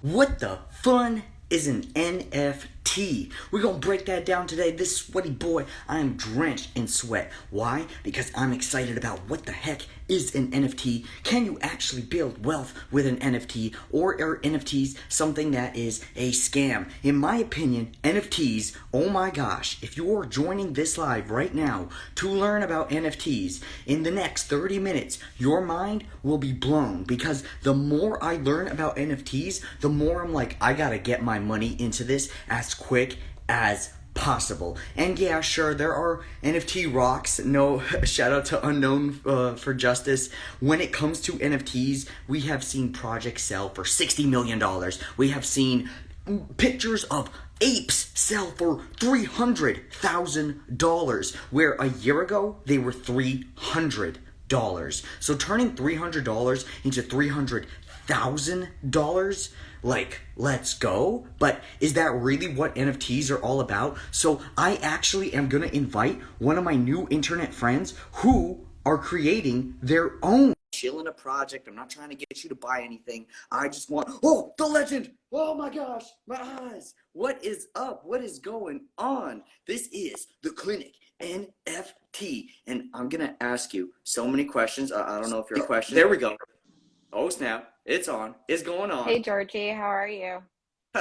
What the fun is an NFT? We're gonna break that down today. This sweaty boy, I am drenched in sweat. Why? Because I'm excited about what the heck is an NFT. Can you actually build wealth with an NFT? Or are NFTs something that is a scam? In my opinion, NFTs, oh my gosh, if you are joining this live right now to learn about NFTs, in the next 30 minutes, your mind will be blown because the more I learn about NFTs, the more I'm like, I gotta get my money into this as quick as possible. And yeah, sure, there are NFT rocks. No, shout out to Unknown for Justice. When it comes to NFTs, we have seen projects sell for $60 million. We have seen pictures of apes sell for $300,000, where a year ago they were $300. So turning $300 into $300,000, like, let's go. But is that really what NFTs are all about? So I actually am gonna invite one of my new internet friends who are creating their own chill in a project. I'm not trying to get you to buy anything. I just want, oh, the legend. Oh my gosh, my eyes. What is up? What is going on? This is TheClinic NFT. And I'm going to ask you so many questions. I don't know if you're questions. There we go. Oh, snap. It's on. It's going on. Hey Georgie, how are you? Hey,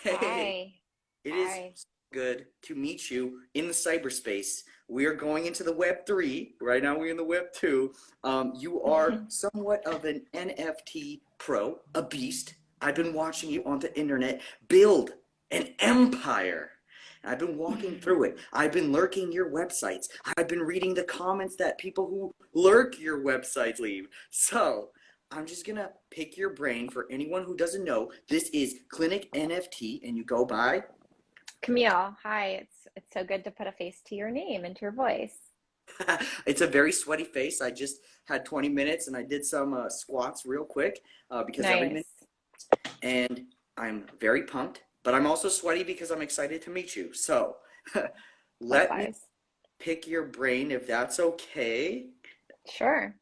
Hi. it Hi. is good to meet you in the cyberspace. We are going into the Web 3. Right now, we're in the Web 2. You are somewhat of an NFT pro, a beast. I've been watching you on the internet build an empire. I've been walking through it. I've been lurking your websites. I've been reading the comments that people who lurk your websites leave. So, I'm just gonna pick your brain. For anyone who doesn't know, this is Clinic NFT, and you go by. Camille, hi. It's so good to put a face to your name and to your voice. It's a very sweaty face. I just had 20 minutes and I did some squats real quick because every minute, Nice. and I'm very pumped, but I'm also sweaty because I'm excited to meet you. So let me Likewise. pick your brain if that's okay. Sure.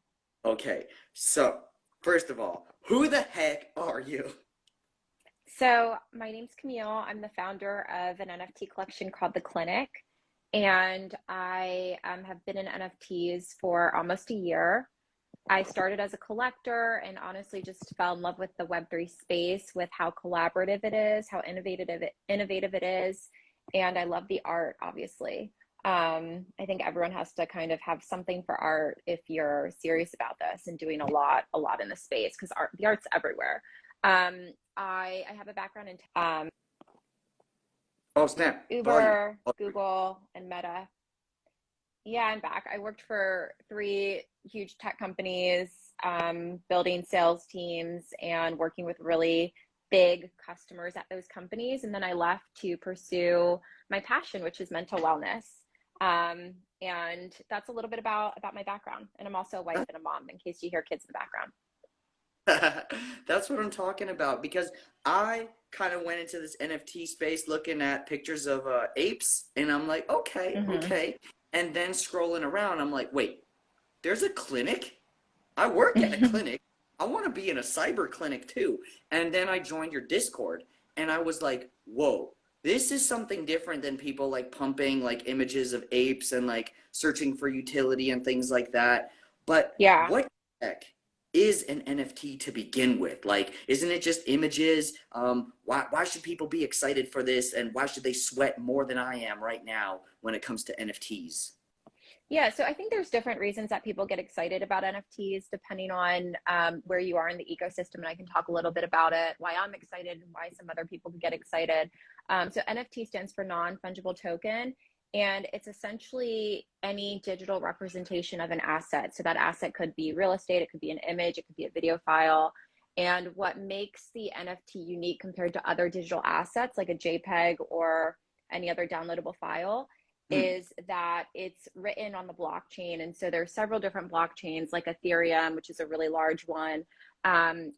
Okay, so first of all, who the heck are you? So my name's Camille. I'm the founder of an NFT collection called The Clinic, and I have been in NFTs for almost a year. I started as a collector and honestly just fell in love with the Web3 space, with how collaborative it is, how innovative it is, and I love the art, obviously. I think everyone has to kind of have something for art if you're serious about this and doing a lot in the space because the art's everywhere. I have a background in Oh, snap. Volume. Uber, Google, and Meta. Yeah, I'm back. I worked for three huge tech companies, building sales teams and working with really big customers at those companies. And then I left to pursue my passion, which is mental wellness. And that's a little bit about my background. And I'm also a wife and a mom, in case you hear kids in the background. That's what I'm talking about because I kind of went into this NFT space looking at pictures of apes, and I'm like, okay, Hmm. okay. And then scrolling around, I'm like, wait, there's a clinic? I work at a clinic. I want to be in a cyber clinic too. And then I joined your Discord, and I was like, whoa, this is something different than people like pumping like images of apes and like searching for utility and things like that. But Yeah. what the heck is an NFT to begin with? Like, isn't it just images? Why should people be excited for this? And why should they sweat more than I am right now when it comes to NFTs? Yeah, so I think there's different reasons that people get excited about NFTs depending on where you are in the ecosystem. And I can talk a little bit about it, why I'm excited and why some other people get excited. So NFT stands for non-fungible token, and it's essentially any digital representation of an asset. So that asset could be real estate, it could be an image, it could be a video file. And what makes the NFT unique compared to other digital assets like a JPEG or any other downloadable file Hmm. is that it's written on the blockchain. And so there's several different blockchains like Ethereum, which is a really large one. And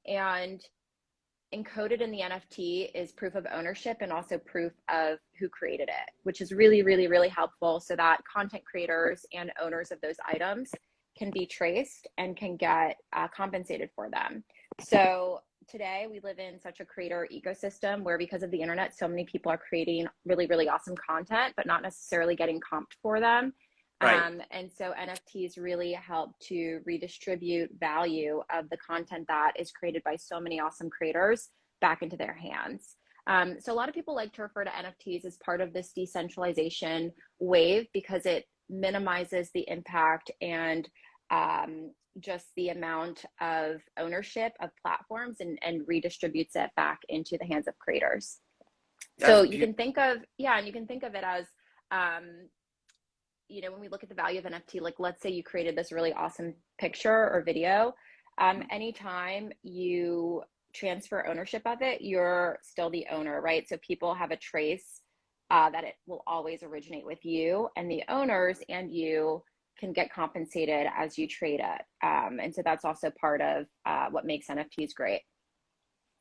encoded in the NFT is proof of ownership and also proof of who created it, which is really, really, really helpful so that content creators and owners of those items can be traced and can get compensated for them. So today we live in such a creator ecosystem where because of the internet, so many people are creating really, really awesome content, but not necessarily getting comped for them. Right. And so NFTs really help to redistribute value of the content that is created by so many awesome creators back into their hands. So a lot of people like to refer to NFTs as part of this decentralization wave because it minimizes the impact and just the amount of ownership of platforms and redistributes it back into the hands of creators. So you can think of, and you can think of it as, when we look at the value of NFT, like let's say you created this really awesome picture or video, anytime you transfer ownership of it, you're still the owner, right? So people have a trace that it will always originate with you, and the owners and you can get compensated as you trade it. And so that's also part of what makes NFTs great.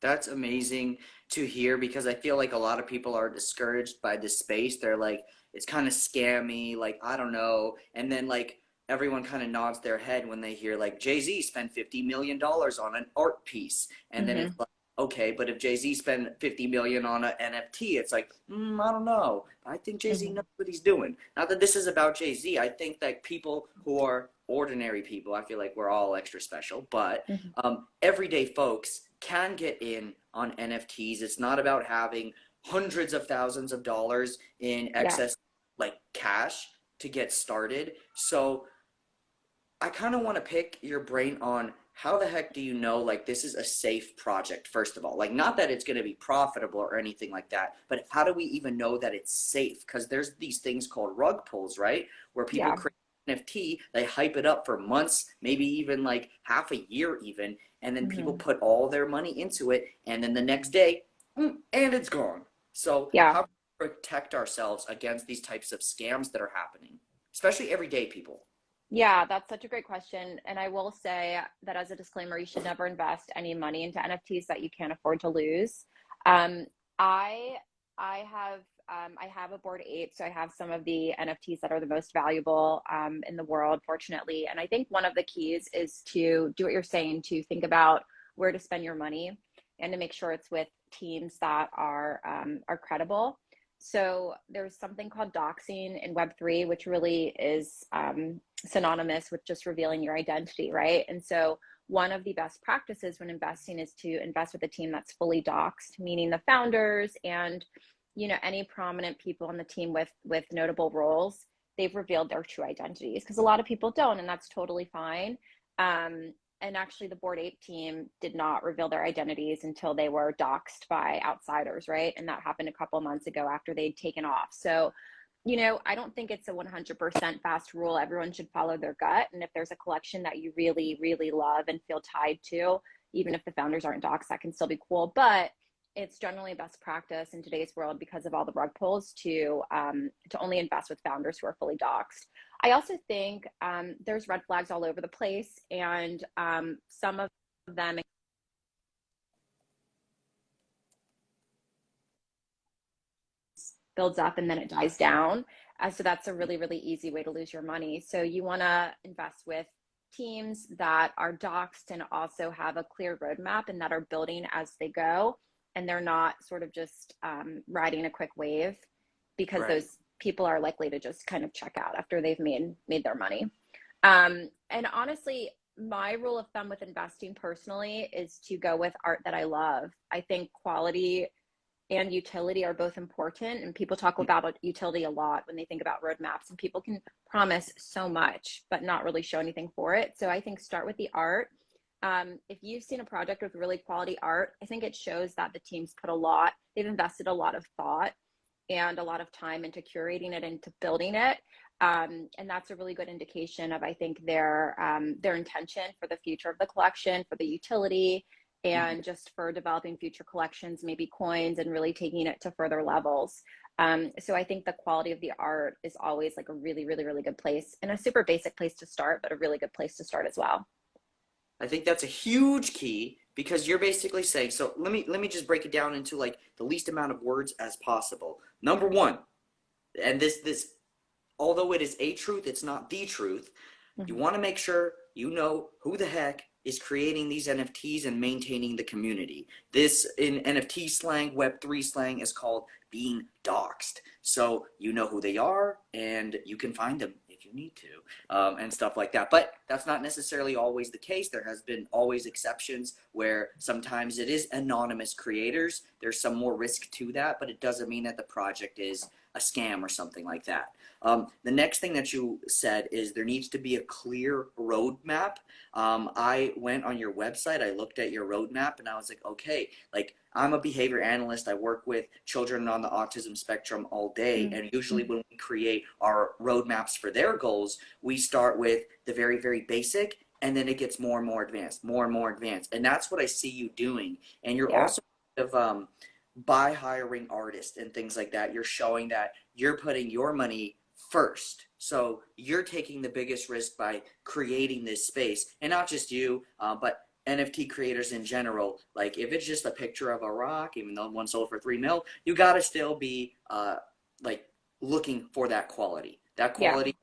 That's amazing to hear, because I feel like a lot of people are discouraged by this space. They're like, it's kind of scammy, like, I don't know. And then like everyone kind of nods their head when they hear like Jay-Z spent $50 million on an art piece. And then it's like, okay, but if Jay-Z spent $50 million on an NFT, it's like, I don't know. I think Jay-Z knows what he's doing. Not that this is about Jay-Z. I think that people who are ordinary people, I feel like we're all extra special, but everyday folks can get in on NFTs. It's not about having hundreds of thousands of dollars in excess like cash to get started. So I kind of want to pick your brain on how the heck do you know like this is a safe project, first of all? Like, not that it's going to be profitable or anything like that, but how do we even know that it's safe? Because there's these things called rug pulls, right? Where people create NFT, they hype it up for months, maybe even like half a year even, and then people put all their money into it, and then the next day, and it's gone. So how do we protect ourselves against these types of scams that are happening, especially everyday people? Yeah, that's such a great question. And I will say that as a disclaimer, you should never invest any money into NFTs that you can't afford to lose. I have a Bored Ape, so I have some of the NFTs that are the most valuable in the world, fortunately. And I think one of the keys is to do what you're saying, to think about where to spend your money and to make sure it's with teams that are credible. So there's something called doxing in Web3, which really is synonymous with just revealing your identity, right? And so one of the best practices when investing is to invest with a team that's fully doxed, meaning the founders and any prominent people on the team with notable roles. They've revealed their true identities, because a lot of people don't, and that's totally fine. And actually the Bored Ape team did not reveal their identities until they were doxed by outsiders, right? And that happened a couple months ago after they'd taken off. So, I don't think it's a 100% fast rule. Everyone should follow their gut. And if there's a collection that you really, really love and feel tied to, even if the founders aren't doxed, that can still be cool. But it's generally best practice in today's world, because of all the rug pulls, to only invest with founders who are fully doxed. I also think there's red flags all over the place, and some of them builds up and then it dies down. So that's a really, really easy way to lose your money. So you want to invest with teams that are doxed and also have a clear roadmap and that are building as they go. And they're not sort of just riding a quick wave, because those people are likely to just kind of check out after they've made their money. And honestly, my rule of thumb with investing personally is to go with art that I love. I think quality and utility are both important, and people talk about utility a lot when they think about roadmaps, and people can promise so much but not really show anything for it. So I think start with the art. If you've seen a project with really quality art, I think it shows that the team's they've invested a lot of thought and a lot of time into curating it, into building it. And that's a really good indication of, I think, their intention for the future of the collection, for the utility, and just for developing future collections, maybe coins, and really taking it to further levels. So I think the quality of the art is always like a really, really, really good place, and a super basic place to start, but a really good place to start as well. I think that's a huge key, because you're basically saying, so let me just break it down into like the least amount of words as possible. Number one, and this although it is a truth, it's not the truth. You want to make sure you know who the heck is creating these NFTs and maintaining the community. This, in NFT slang, Web3 slang, is called being doxxed. So you know who they are and you can find them if you need to, and stuff like that. But that's not necessarily always the case. There has been always exceptions where sometimes it is anonymous creators. There's some more risk to that, but it doesn't mean that the project is a scam or something like that. The next thing that you said is there needs to be a clear roadmap. I went on your website, I looked at your roadmap, and I was like, okay, like I'm a behavior analyst. I work with children on the autism spectrum all day. And usually when we create our roadmaps for their goals, we start with the very, very basic, and then it gets more and more advanced, more and more advanced. And that's what I see you doing. And you're Yeah. also by hiring artists and things like that, you're showing that you're putting your money first. So you're taking the biggest risk by creating this space, and not just you, but NFT creators in general. Like if it's just a picture of a rock, even though one sold for 3 mil, you got to still be like looking for that quality. That Yeah. quality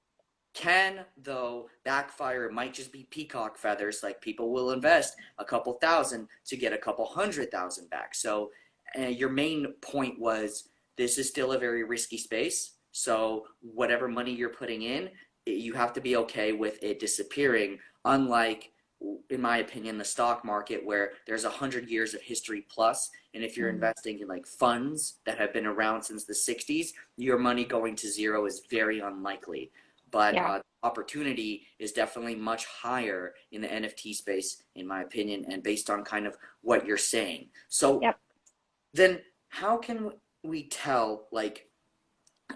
can though backfire. It might just be peacock feathers. Like people will invest a couple thousand to get a couple 100,000 back. So your main point was this is still a very risky space. So whatever money you're putting in, you have to be okay with it disappearing. Unlike, in my opinion, the stock market where there's 100 years of history plus, and if you're investing in like funds that have been around since the 60s, your money going to zero is very unlikely. But Yeah. opportunity is definitely much higher in the NFT space, in my opinion, and based on kind of what you're saying. So Yep. then how can we tell, like,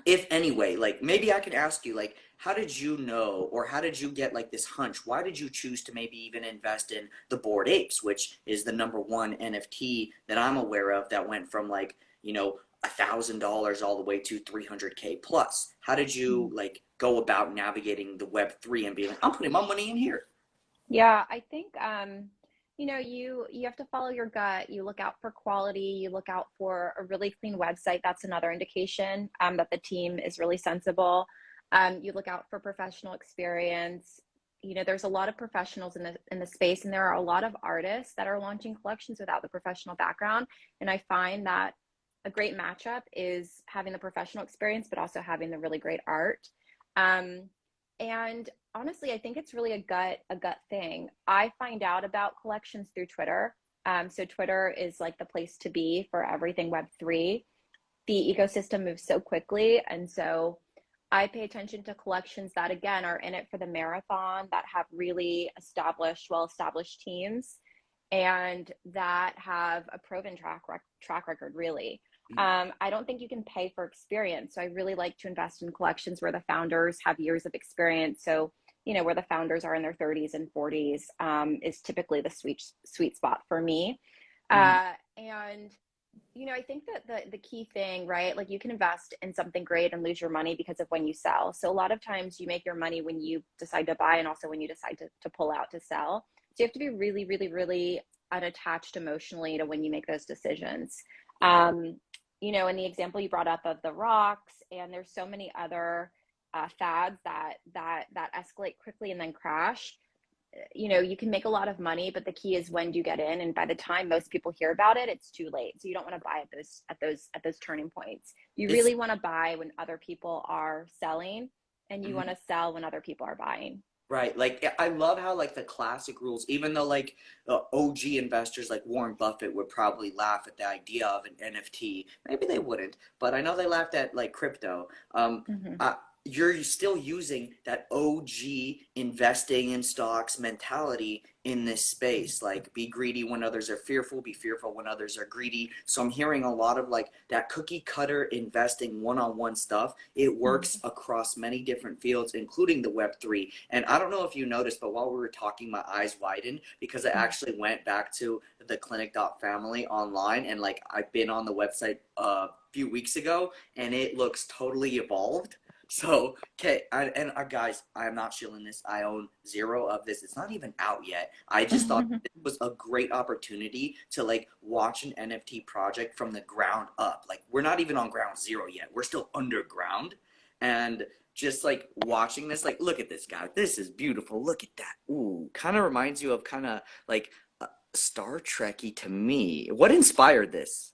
if anyway, like maybe I could ask you, like, how did you know, or how did you get like this hunch? Why did you choose to maybe even invest in the Bored Apes, which is the #1 NFT that I'm aware of that went from like, $1,000 all the way to 300K plus? How did you like go about navigating the Web3 and being like, I'm putting my money in here? Yeah, I think you have to follow your gut. You look out for quality, you look out for a really clean website. That's another indication that the team is really sensible. You look out for professional experience. There's a lot of professionals in the space, and there are a lot of artists that are launching collections without the professional background. And I find that a great matchup is having the professional experience, but also having the really great art. And honestly, I think it's really a gut thing. I find out about collections through Twitter. So Twitter is like the place to be for everything Web3. The ecosystem moves so quickly, and so I pay attention to collections that again are in it for the marathon, that have really well-established teams, and that have a proven track record, really. I don't think you can pay for experience. So I really like to invest in collections where the founders have years of experience. So, where the founders are in their 30s and 40s is typically the sweet spot for me. And I think that the key thing, right? Like you can invest in something great and lose your money because of when you sell. So a lot of times you make your money when you decide to buy and also when you decide to pull out to sell. So you have to be really, really, really unattached emotionally to when you make those decisions. In the example you brought up of the rocks, and there's so many other fads that escalate quickly and then crash. You can make a lot of money, but the key is when do you get in? And by the time most people hear about it, it's too late. So you don't want to buy at those turning points. You really want to buy when other people are selling, and you want to sell when other people are buying. Right. Like I love how like the classic rules, even though like OG investors like Warren Buffett would probably laugh at the idea of an NFT. Maybe they wouldn't, but I know they laughed at like crypto. You're still using that OG investing in stocks mentality in this space. Like be greedy when others are fearful, be fearful when others are greedy. So I'm hearing a lot of like that cookie cutter investing one-on-one stuff. It works across many different fields, including the Web3. And I don't know if you noticed, but while we were talking, my eyes widened because I actually went back to TheClinic.family online, and like I've been on the website a few weeks ago, and it looks totally evolved. So, okay, guys, I am not shilling this. I own 0 of this. It's not even out yet. I just thought it was a great opportunity to like watch an NFT project from the ground up. Like we're not even on ground zero yet. We're still underground. And just like watching this, like, look at this guy. This is beautiful. Look at that. Ooh, kind of reminds you of kind of like Star Trekky to me. What inspired this?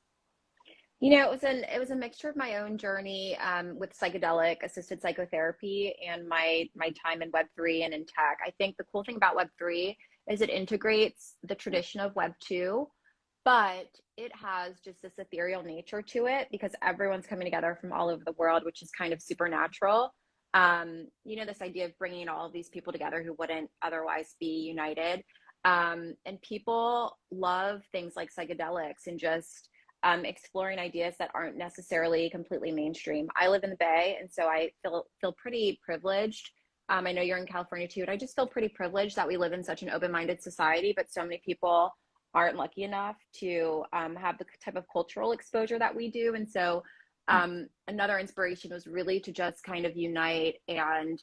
It was a mixture of my own journey with psychedelic assisted psychotherapy and my time in Web3 and in tech. I think the cool thing about Web3 is it integrates the tradition of Web2, but it has just this ethereal nature to it because everyone's coming together from all over the world, which is kind of supernatural. This idea of bringing all of these people together who wouldn't otherwise be united. And people love things like psychedelics and just exploring ideas that aren't necessarily completely mainstream. I live in the Bay, and so I feel pretty privileged. I know you're in California too, and I just feel pretty privileged that we live in such an open-minded society, but so many people aren't lucky enough to have the type of cultural exposure that we do. And so another inspiration was really to just kind of unite and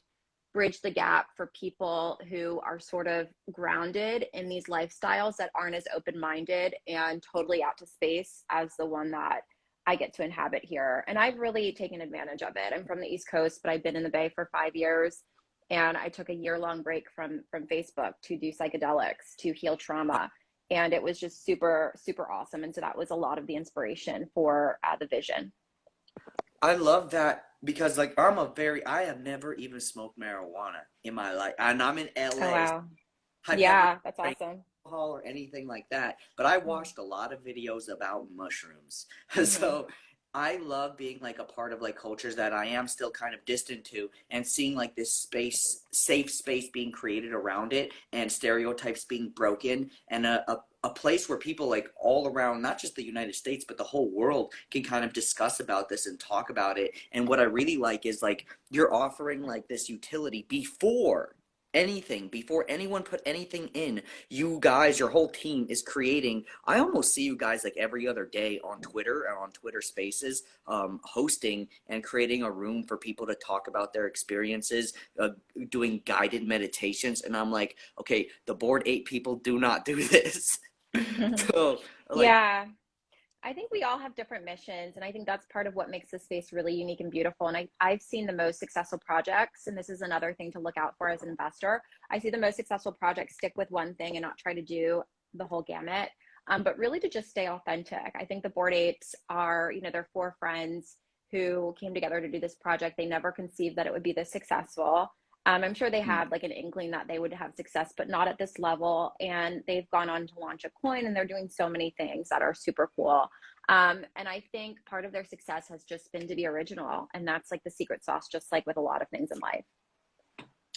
bridge the gap for people who are sort of grounded in these lifestyles that aren't as open-minded and totally out to space as the one that I get to inhabit here. And I've really taken advantage of it. I'm from the East Coast, but I've been in the Bay for 5 years. And I took a year-long break from Facebook to do psychedelics to heal trauma. And it was just super, super awesome. And so that was a lot of the inspiration for the vision. I love that because like I have never even smoked marijuana in my life, and I'm in Oh, LA. wow. I've never Yeah, that's drank awesome. alcohol or anything like that, but I watched a lot of videos about mushrooms. Mm-hmm. So I love being like a part of like cultures that I am still kind of distant to and seeing like this space, safe space being created around it and stereotypes being broken and a place where people like all around, not just the United States, but the whole world can kind of discuss about this and talk about it. And what I really like is like you're offering like this utility before anyone put anything in, you guys, your whole team is creating. I almost see you guys like every other day on Twitter or on Twitter Spaces, hosting and creating a room for people to talk about their experiences, doing guided meditations. And I'm like, okay, the Bored Ape people do not do this. So, like, Yeah. I think we all have different missions, and I think that's part of what makes this space really unique and beautiful. And I've seen the most successful projects, and this is another thing to look out for as an investor. I see the most successful projects stick with one thing and not try to do the whole gamut, but really to just stay authentic. I think the Board Apes are, they're four friends who came together to do this project. They never conceived that it would be this successful. I'm sure they had like an inkling that they would have success, but not at this level. And they've gone on to launch a coin, and they're doing so many things that are super cool. And I think part of their success has just been to be original. And that's like the secret sauce, just like with a lot of things in life.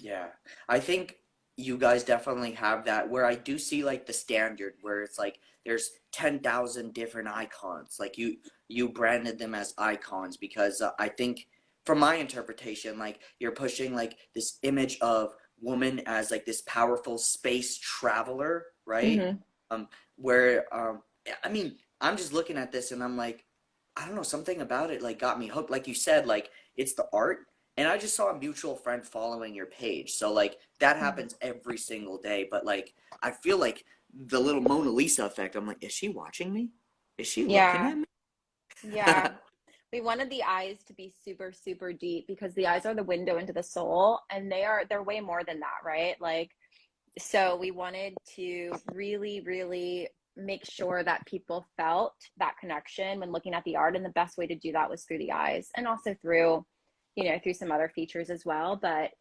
yeah, I think you guys definitely have that where I do see like the standard where it's like there's 10,000 different icons. Like you branded them as icons because I think from my interpretation like you're pushing like this image of woman as like this powerful space traveler, right? Hmm. Um where I mean, I'm just looking at this and I'm like I don't know, something about it like got me hooked. Like you said, like it's the art. And I just saw a mutual friend following your page. So like that happens every single day. But like I feel like the little Mona Lisa effect. I'm like, is she watching me? Is she looking Yeah. at me? Yeah. We wanted the eyes to be super, super deep because the eyes are the window into the soul, and they're way more than that, right? Like, so we wanted to really, really make sure that people felt that connection when looking at the art. And the best way to do that was through the eyes and also through, through some other features as well. But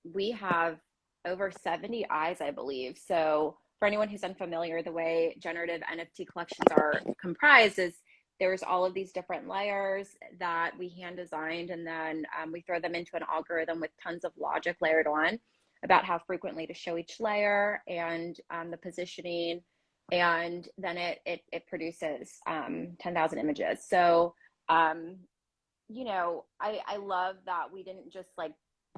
we have over 70 eyes, I believe. So for anyone who's unfamiliar, the way generative NFT collections are comprised is there's all of these different layers that we hand designed, and then we throw them into an algorithm with tons of logic layered on about how frequently to show each layer and the positioning, and then it produces 10,000 images. So I love that we didn't just like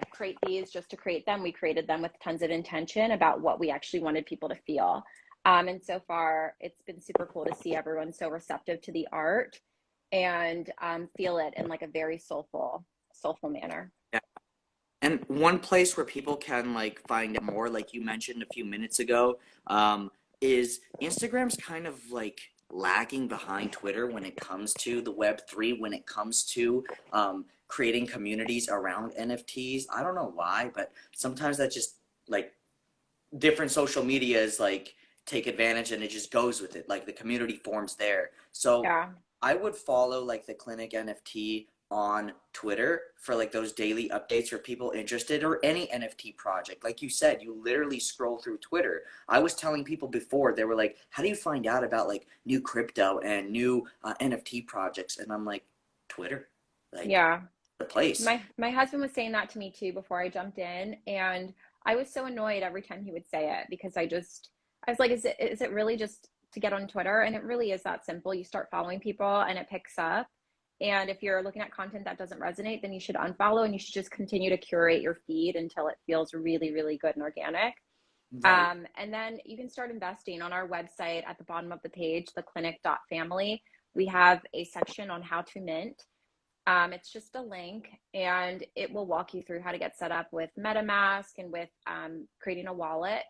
create these just to create them. We created them with tons of intention about what we actually wanted people to feel. And so far, it's been super cool to see everyone so receptive to the art and feel it in like a very soulful manner. Yeah. And one place where people can like find out more, like you mentioned a few minutes ago, is Instagram's kind of like lagging behind Twitter when it comes to the Web3, when it comes to creating communities around NFTs. I don't know why, but sometimes that just like different social medias like take advantage and it just goes with it. Like the community forms there. So Yeah. I would follow like the Clinic NFT on Twitter for like those daily updates for people interested or any NFT project. Like you said, you literally scroll through Twitter. I was telling people before, they were like, how do you find out about like new crypto and new NFT projects? And I'm like, Twitter, like Yeah. the place. My husband was saying that to me too before I jumped in, and I was so annoyed every time he would say it because I was like, is it really just to get on Twitter? And it really is that simple. You start following people and it picks up. And if you're looking at content that doesn't resonate, then you should unfollow and you should just continue to curate your feed until it feels really, really good and organic. Right. And then you can start investing on our website at the bottom of the page, theclinic.family. We have a section on how to mint. It's just a link and it will walk you through how to get set up with MetaMask and with creating a wallet.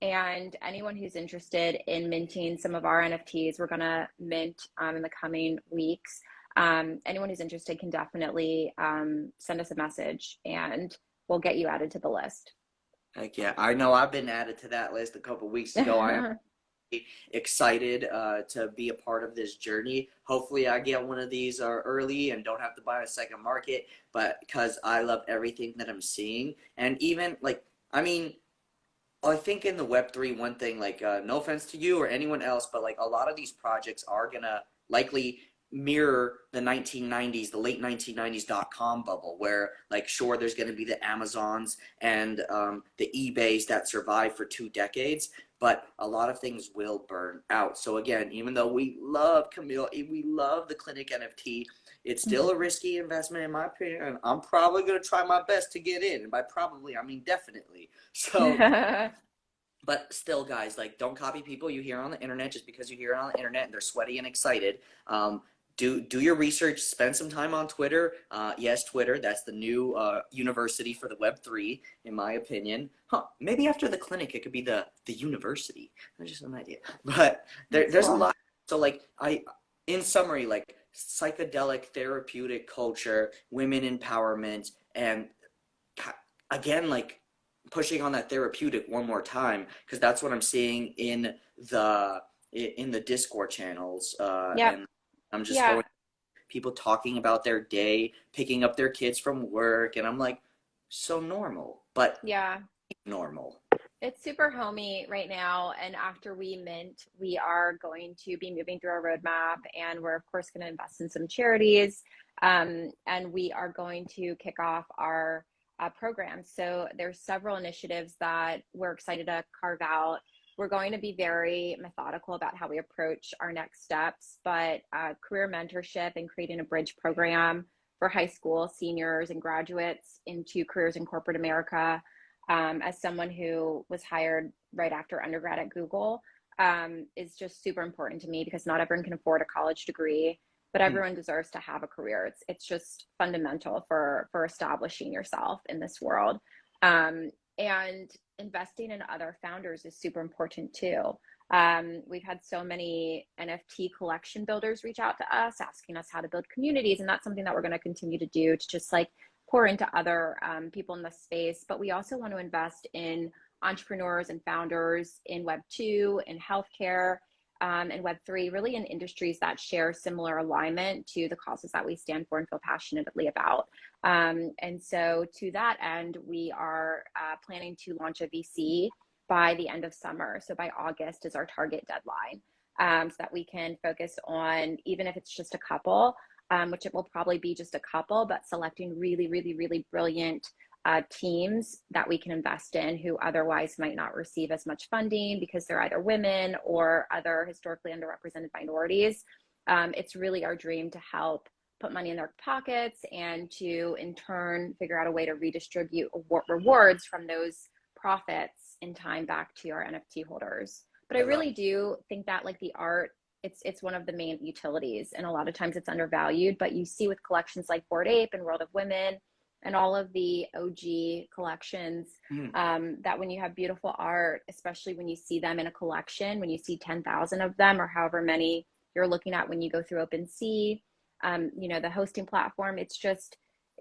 And anyone who's interested in minting some of our NFTs, we're going to mint in the coming weeks. Anyone who's interested can definitely send us a message and we'll get you added to the list. Heck yeah. I know I've been added to that list a couple weeks ago. I am excited to be a part of this journey. Hopefully, I get one of these early and don't have to buy a second market, but because I love everything that I'm seeing. And even like, I mean, I think in the Web3, one thing, like, no offense to you or anyone else, but like a lot of these projects are gonna likely mirror the 1990s, the late 1990s .com bubble, where like, sure, there's gonna be the Amazons and the eBays that survive for 2 decades, but a lot of things will burn out. So again, even though we love Camille, we love the Clinic NFT, it's still a risky investment in my opinion, and I'm probably gonna try my best to get in. And by probably, I mean definitely. So but still, guys, like, don't copy people you hear on the internet just because you hear it on the internet and they're sweaty and excited. Do your research. Spend some time on Twitter. Yes, Twitter. That's the new university for the Web3, in my opinion. Huh? Maybe after the Clinic, it could be the university. That's just an idea. But there's a Cool. lot. So, like, in summary, like psychedelic therapeutic culture, women empowerment, and again, like pushing on that therapeutic one more time because that's what I'm seeing the in the Discord channels, Yep. and I'm just Yeah. going people talking about their day, picking up their kids from work, and I'm like, so normal, but Yeah. normal. It's super homey right now. And after we mint, we are going to be moving through our roadmap and we're, of course, going to invest in some charities. And we are going to kick off our program. So there's several initiatives that we're excited to carve out. We're going to be very methodical about how we approach our next steps, but career mentorship and creating a bridge program for high school seniors and graduates into careers in corporate America. As someone who was hired right after undergrad at Google, is just super important to me because not everyone can afford a college degree, but Hmm. everyone deserves to have a career. It's just fundamental for establishing yourself in this world. And investing in other founders is super important too. We've had so many NFT collection builders reach out to us asking us how to build communities, and that's something that we're going to continue to do to just like pour into other people in the space. But we also want to invest in entrepreneurs and founders in Web2, in healthcare, and Web3, really in industries that share similar alignment to the causes that we stand for and feel passionately about. And so to that end, we are planning to launch a VC by the end of summer. So by August is our target deadline, so that we can focus on, even if it's just a couple, which it will probably be just a couple, but selecting really, really, really brilliant teams that we can invest in who otherwise might not receive as much funding because they're either women or other historically underrepresented minorities. It's really our dream to help put money in their pockets and to, in turn, figure out a way to redistribute rewards from those profits in time back to our NFT holders. But I I love really do think that like the art, it's one of the main utilities, and a lot of times it's undervalued. But you see with collections like Bored Ape and World of Women and all of the OG collections, it. that when you have beautiful art, especially when you see them in a collection, when you see 10,000 of them or however many you're looking at when you go through OpenSea, the hosting platform.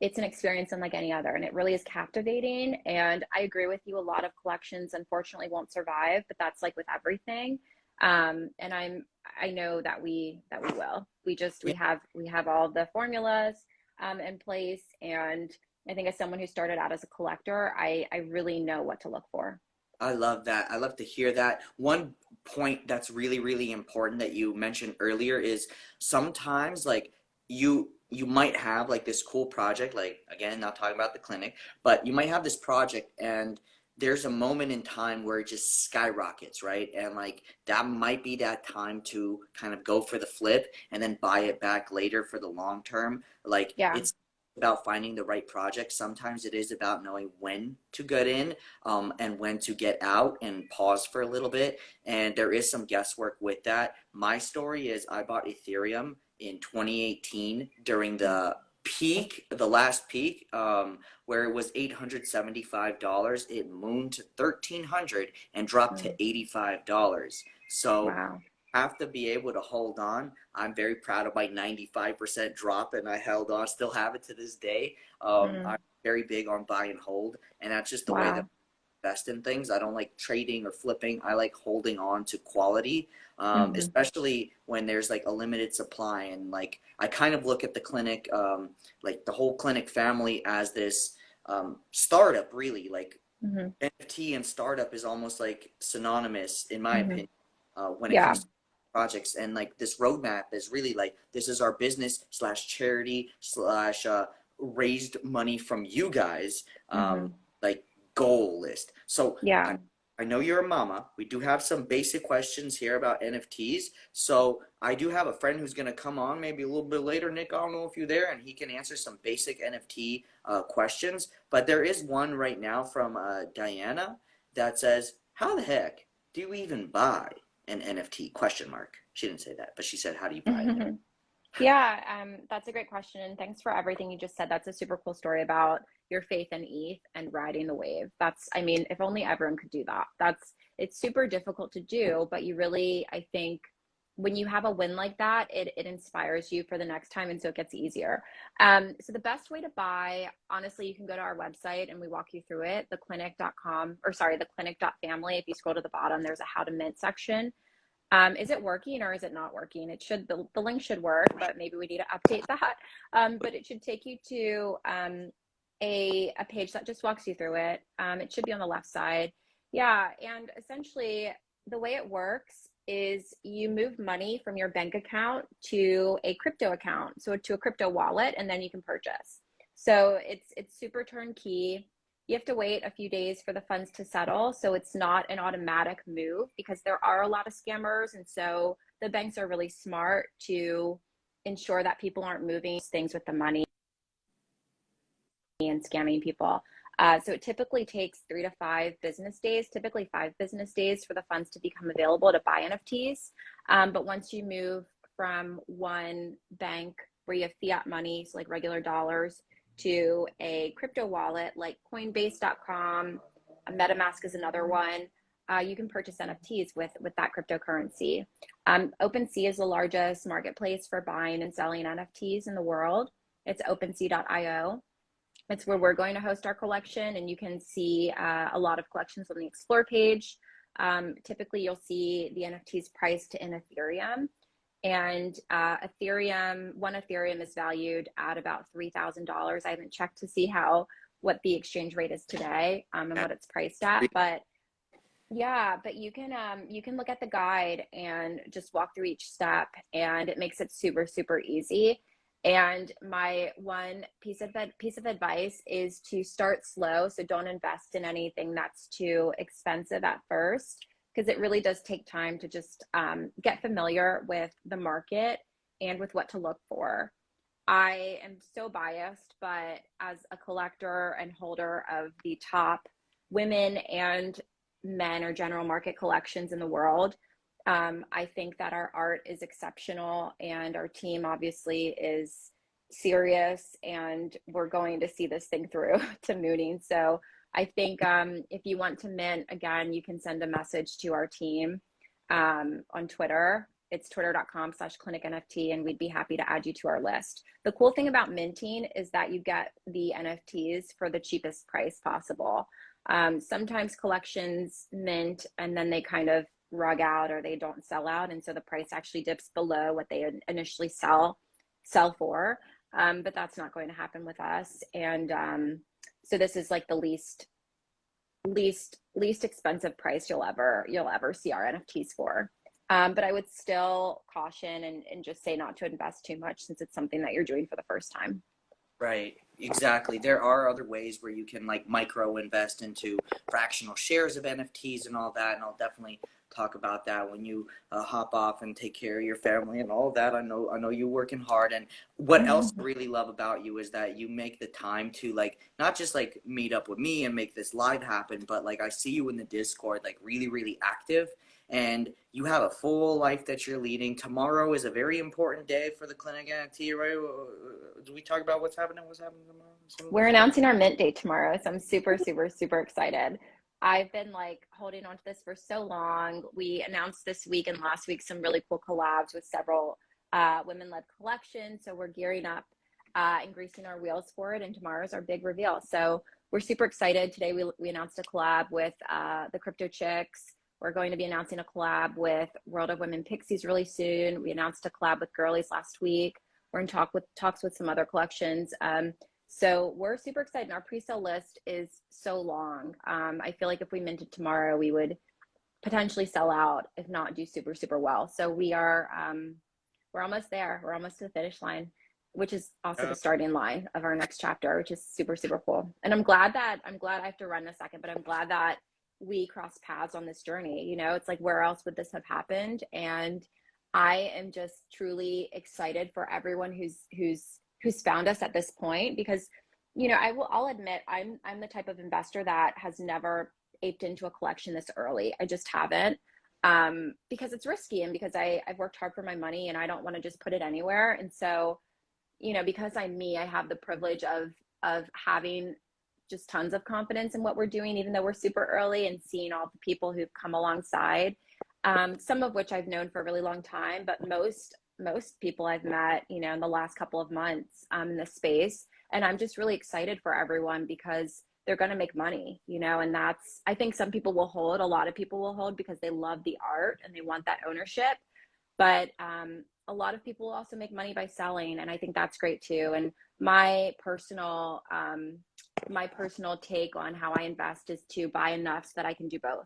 It's an experience unlike any other, and it really is captivating. And I agree with you. A lot of collections unfortunately won't survive, but that's like with everything. And I know that we will. We have all the formulas in place, and I think as someone who started out as a collector, I really know what to look for. I love that. I love to hear that. One point that's really, really important that you mentioned earlier is sometimes like you might have like this cool project, like again, not talking about the clinic, but you might have this project and there's a moment in time where it just skyrockets, right? And like that might be that time to kind of go for the flip and then buy it back later for the long term. Like Yeah. it's about finding the right project. Sometimes it is about knowing when to get in, and when to get out and pause for a little bit. And there is some guesswork with that. My story is I bought Ethereum in 2018 during the last peak, where it was $875. It mooned to 1,300 and dropped to $85. So Wow. have to be able to hold on. I'm very proud of my 95% drop, and I held on, still have it to this day. I'm very big on buy and hold, and that's just the way that Wow. I invest in things. I don't like trading or flipping. I like holding on to quality, especially when there's like a limited supply. And like I kind of look at the clinic, like the whole clinic family as this startup, really. Like NFT and startup is almost like synonymous, in my opinion, when it Yeah. comes to projects. And like this roadmap is really like this is our business slash charity slash raised money from you guys, like goal list. So Yeah. I know you're a mama. We do have some basic questions here about NFTs. So I do have a friend who's going to come on maybe a little bit later. Nick, I don't know if you're there, and he can answer some basic NFT questions. But there is one right now from Diana that says, "How the heck do you even buy an NFT?" Question mark. She didn't say that, but she said, "How do you buy it?" Yeah, that's a great question. And thanks for everything you just said. That's a super cool story about your faith in ETH and riding the wave. I mean, if only everyone could do that. It's super difficult to do, but you really, I think, when you have a win like that, it inspires you for the next time. And so it gets easier. So the best way to buy, honestly, you can go to our website and we walk you through it, theclinic.com, or sorry, theclinic.family. If you scroll to the bottom, there's a how to mint section. Is it working or is it not working? The link should work, but maybe we need to update that. But it should take you to a page that just walks you through it. It should be on the left side. Yeah, and essentially the way it works is you move money from your bank account to a crypto account, so to a crypto wallet, and then you can purchase. So it's super turnkey. You have to wait a few days for the funds to settle. So it's not an automatic move because there are a lot of scammers. And so the banks are really smart to ensure that people aren't moving things with the money and scamming people. So it typically takes 3 to 5 business days, typically 5 business days for the funds to become available to buy NFTs. But once you move from one bank where you have fiat money, so like regular dollars, to a crypto wallet like Coinbase.com, MetaMask is another one. You can purchase NFTs with that cryptocurrency. OpenSea is the largest marketplace for buying and selling NFTs in the world. It's OpenSea.io. It's where we're going to host our collection, and you can see a lot of collections on the Explore page. Typically, you'll see the NFTs priced in Ethereum. And one Ethereum is valued at about $3,000. I haven't checked to see what the exchange rate is today, and what it's priced at. But yeah, but you can look at the guide and just walk through each step, and it makes it super, super easy. And my one piece of advice is to start slow. So don't invest in anything that's too expensive at first, because it really does take time to just get familiar with the market and with what to look for. I am so biased, but as a collector and holder of the top women and men or general market collections in the world, I think that our art is exceptional and our team obviously is serious, and we're going to see this thing through to mooning. So I think if you want to mint, again, you can send a message to our team on Twitter, it's twitter.com/clinic NFT, and we'd be happy to add you to our list. The cool thing about minting is that you get the NFTs for the cheapest price possible. Sometimes collections mint and then they kind of rug out or they don't sell out, and so the price actually dips below what they initially sell for. But that's not going to happen with us. And so this is like the least expensive price you'll ever see our NFTs for. But I would still caution and just say not to invest too much since it's something that you're doing for the first time. Right, exactly. There are other ways where you can like micro invest into fractional shares of NFTs and all that, and I'll definitely talk about that when you hop off and take care of your family and all that. I know you're working hard, and what else I really love about you is that you make the time to like not just like meet up with me and make this live happen, but like I see you in the Discord like really active, and you have a full life that you're leading. Tomorrow is a very important day for the Clinic NFT, right? Do we talk about what's happening tomorrow? We're announcing our mint date tomorrow, so I'm super excited. I've been like holding on to this for so long. We announced this week and last week some really cool collabs with several women-led collections. So we're gearing up and greasing our wheels for it. And tomorrow's our big reveal. So we're super excited. Today we announced a collab with the Crypto Chicks. We're going to be announcing a collab with World of Women Pixies really soon. We announced a collab with Girlies last week. We're in talks with some other collections. So we're super excited. Our pre-sale list is so long. I feel like if we minted tomorrow, we would potentially sell out, if not do super well. So we're almost there. We're almost to the finish line, which is also the starting line of our next chapter, which is super cool. And I'm glad I have to run in a second, but I'm glad that we crossed paths on this journey. You know, it's like, where else would this have happened? And I am just truly excited for everyone who's found us at this point, because, you know, I'll admit I'm the type of investor that has never aped into a collection this early. I just haven't, because it's risky and because I've worked hard for my money and I don't want to just put it anywhere. And so, you know, because I'm me, I have the privilege of having just tons of confidence in what we're doing, even though we're super early, and seeing all the people who've come alongside, some of which I've known for a really long time, but most people I've met, you know, in the last couple of months in this space. And I'm just really excited for everyone because they're going to make money, you know, and I think some people will hold, a lot of people will hold because they love the art and they want that ownership. But a lot of people will also make money by selling. And I think that's great too. And my personal take on how I invest is to buy enough so that I can do both.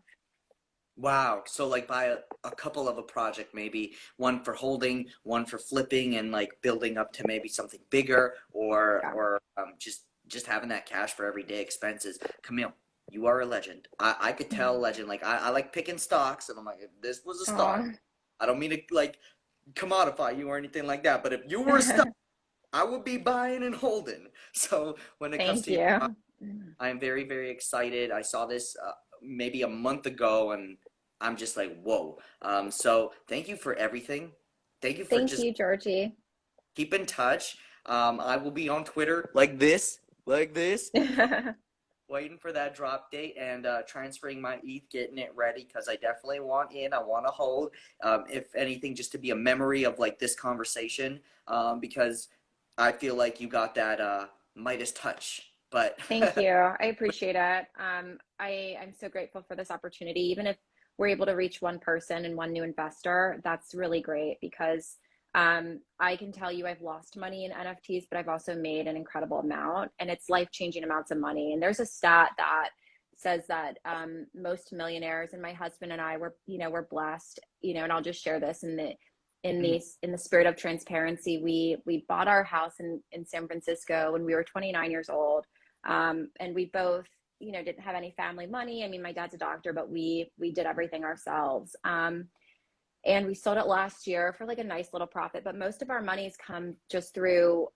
Wow. So like buy a couple of a project, maybe one for holding, one for flipping, and like building up to maybe something bigger, or just having that cash for everyday expenses. Camille, you are a legend. I could tell legend. Like I like picking stocks, and I'm like, if this was a stock. Aww. I don't mean to like commodify you or anything like that, but if you were a stock, I would be buying and holding. So when it comes Thank to you. I am very excited. I saw this maybe a month ago, and I'm just like, whoa. So thank you for everything. Thank you for Thank just you, Georgie. keep in touch. I will be on Twitter like this, waiting for that drop date and transferring my ETH, getting it ready because I definitely want in. I want to hold, if anything, just to be a memory of like this conversation, because I feel like you got that Midas touch. But Thank you. I appreciate it. I'm so grateful for this opportunity. Even if we're able to reach one person and one new investor, that's really great because I can tell you I've lost money in NFTs, but I've also made an incredible amount, and it's life-changing amounts of money. And there's a stat that says that most millionaires, and my husband and I we're blessed, you know, and I'll just share this in the spirit of transparency. We bought our house in San Francisco when we were 29 years old. And we both, you know, didn't have any family money. I mean, my dad's a doctor, but we did everything ourselves. And we sold it last year for like a nice little profit, but most of our money's come just through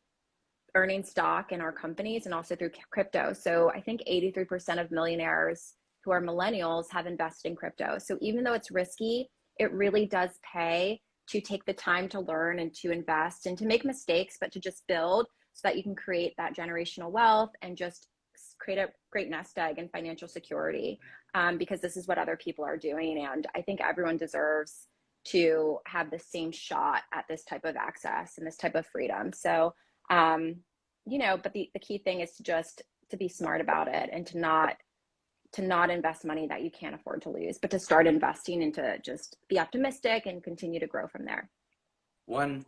earning stock in our companies and also through crypto. So I think 83% of millionaires who are millennials have invested in crypto. So even though it's risky, it really does pay to take the time to learn and to invest and to make mistakes, but to just build so that you can create that generational wealth and just create a great nest egg and financial security, because this is what other people are doing. And I think everyone deserves to have the same shot at this type of access and this type of freedom. So, but the key thing is to be smart about it, and to not invest money that you can't afford to lose, but to start investing and to just be optimistic and continue to grow from there. 1000%.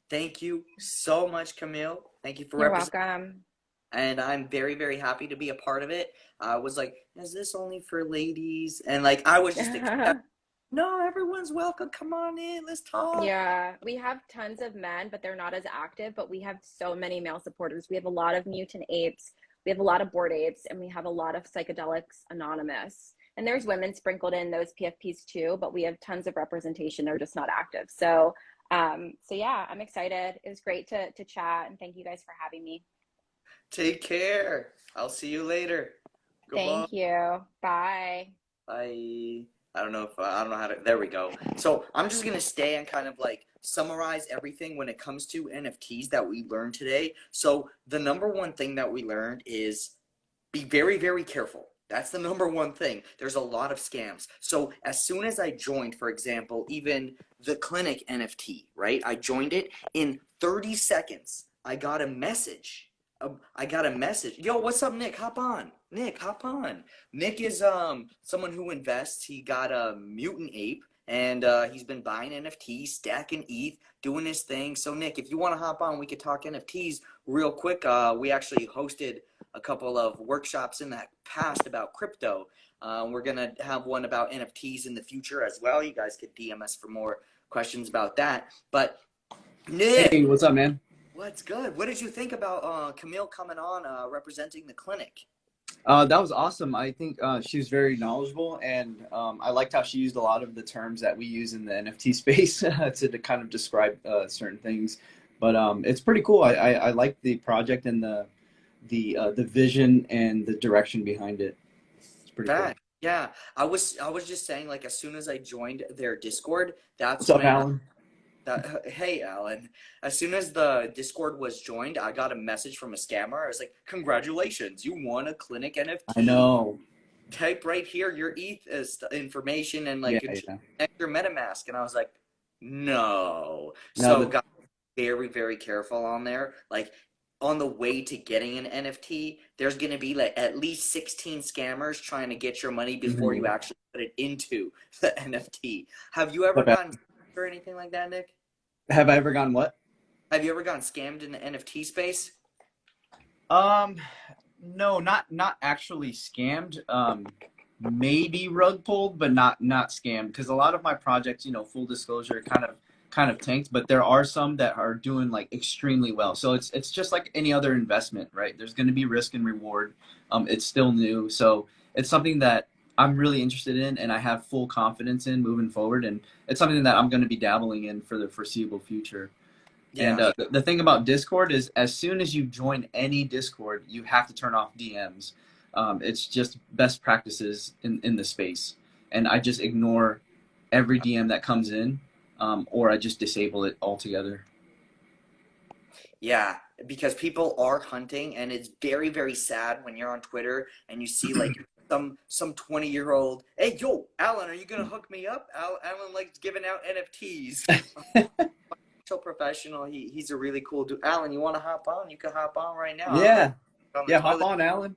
Thank you so much, Camille. Thank you for You're representing. welcome. And I'm very, very happy to be a part of it. I was like, is this only for ladies? And like, I was just no, everyone's welcome. Come on in. Let's talk. Yeah, we have tons of men, but they're not as active. But we have so many male supporters. We have a lot of mutant apes. We have a lot of Bored Apes, and we have a lot of Psychedelics Anonymous. And there's women sprinkled in those PFPs too, but we have tons of representation. They're just not active. So yeah, I'm excited. It was great to chat, and thank you guys for having me. Take care. I'll see you later. Goodbye. Thank you. Bye. Bye. I don't know how to, there we go. So I'm just going to stay and kind of like summarize everything when it comes to NFTs that we learned today. So the number one thing that we learned is be very, very careful. That's the number one thing. There's a lot of scams. So as soon as I joined, for example, even TheClinic NFT, right? I joined it in 30 seconds. I got a message. Yo, what's up, Nick? Hop on. Nick, hop on. Nick is someone who invests. He got a mutant ape, and he's been buying NFTs, stacking ETH, doing his thing. So Nick, if you want to hop on, we could talk NFTs real quick. We actually hosted a couple of workshops in the past about crypto. We're gonna have one about NFTs in the future as well. You guys could DM us for more questions about that. But Nick, hey, what's up, man? What's good? What did you think about Camille coming on representing TheClinic? That was awesome. I think she's very knowledgeable, and I liked how she used a lot of the terms that we use in the NFT space to kind of describe certain things. But it's pretty cool. I like the project and the vision and the direction behind it. It's pretty cool. Yeah, I was just saying, like, as soon as I joined their Discord, that's What's up, Alan? Hey, Alan. As soon as the Discord was joined, I got a message from a scammer. I was like, congratulations, you won a Clinic NFT. I know. Type right here your ETH information and like connect your MetaMask. And I was like, no. So got very, very careful on there. Like, on the way to getting an NFT, there's going to be like at least 16 scammers trying to get your money before you actually put it into the NFT. Have you ever gotten or anything like that, Nick? Have I ever gone what? Have you ever gotten scammed in the NFT space? No, not actually scammed. Maybe rug pulled, but not scammed. Because a lot of my projects, full disclosure, kind of tanked. But there are some that are doing like extremely well. So it's just like any other investment, right? There's going to be risk and reward. It's still new, so it's something that I'm really interested in, and I have full confidence in moving forward, and it's something that I'm going to be dabbling in for the foreseeable future. Yeah. And the thing about Discord is, as soon as you join any Discord, you have to turn off DMs. It's just best practices in the space, and I just ignore every DM that comes in, or I just disable it altogether. Yeah, because people are hunting, and it's very, very sad when you're on Twitter and you see like some 20-year-old, hey, yo, Alan, are you going to hook me up? Alan likes giving out NFTs. Financial professional. He's a really cool dude. Alan, you want to hop on? You can hop on right now. Yeah. Hop on, Alan.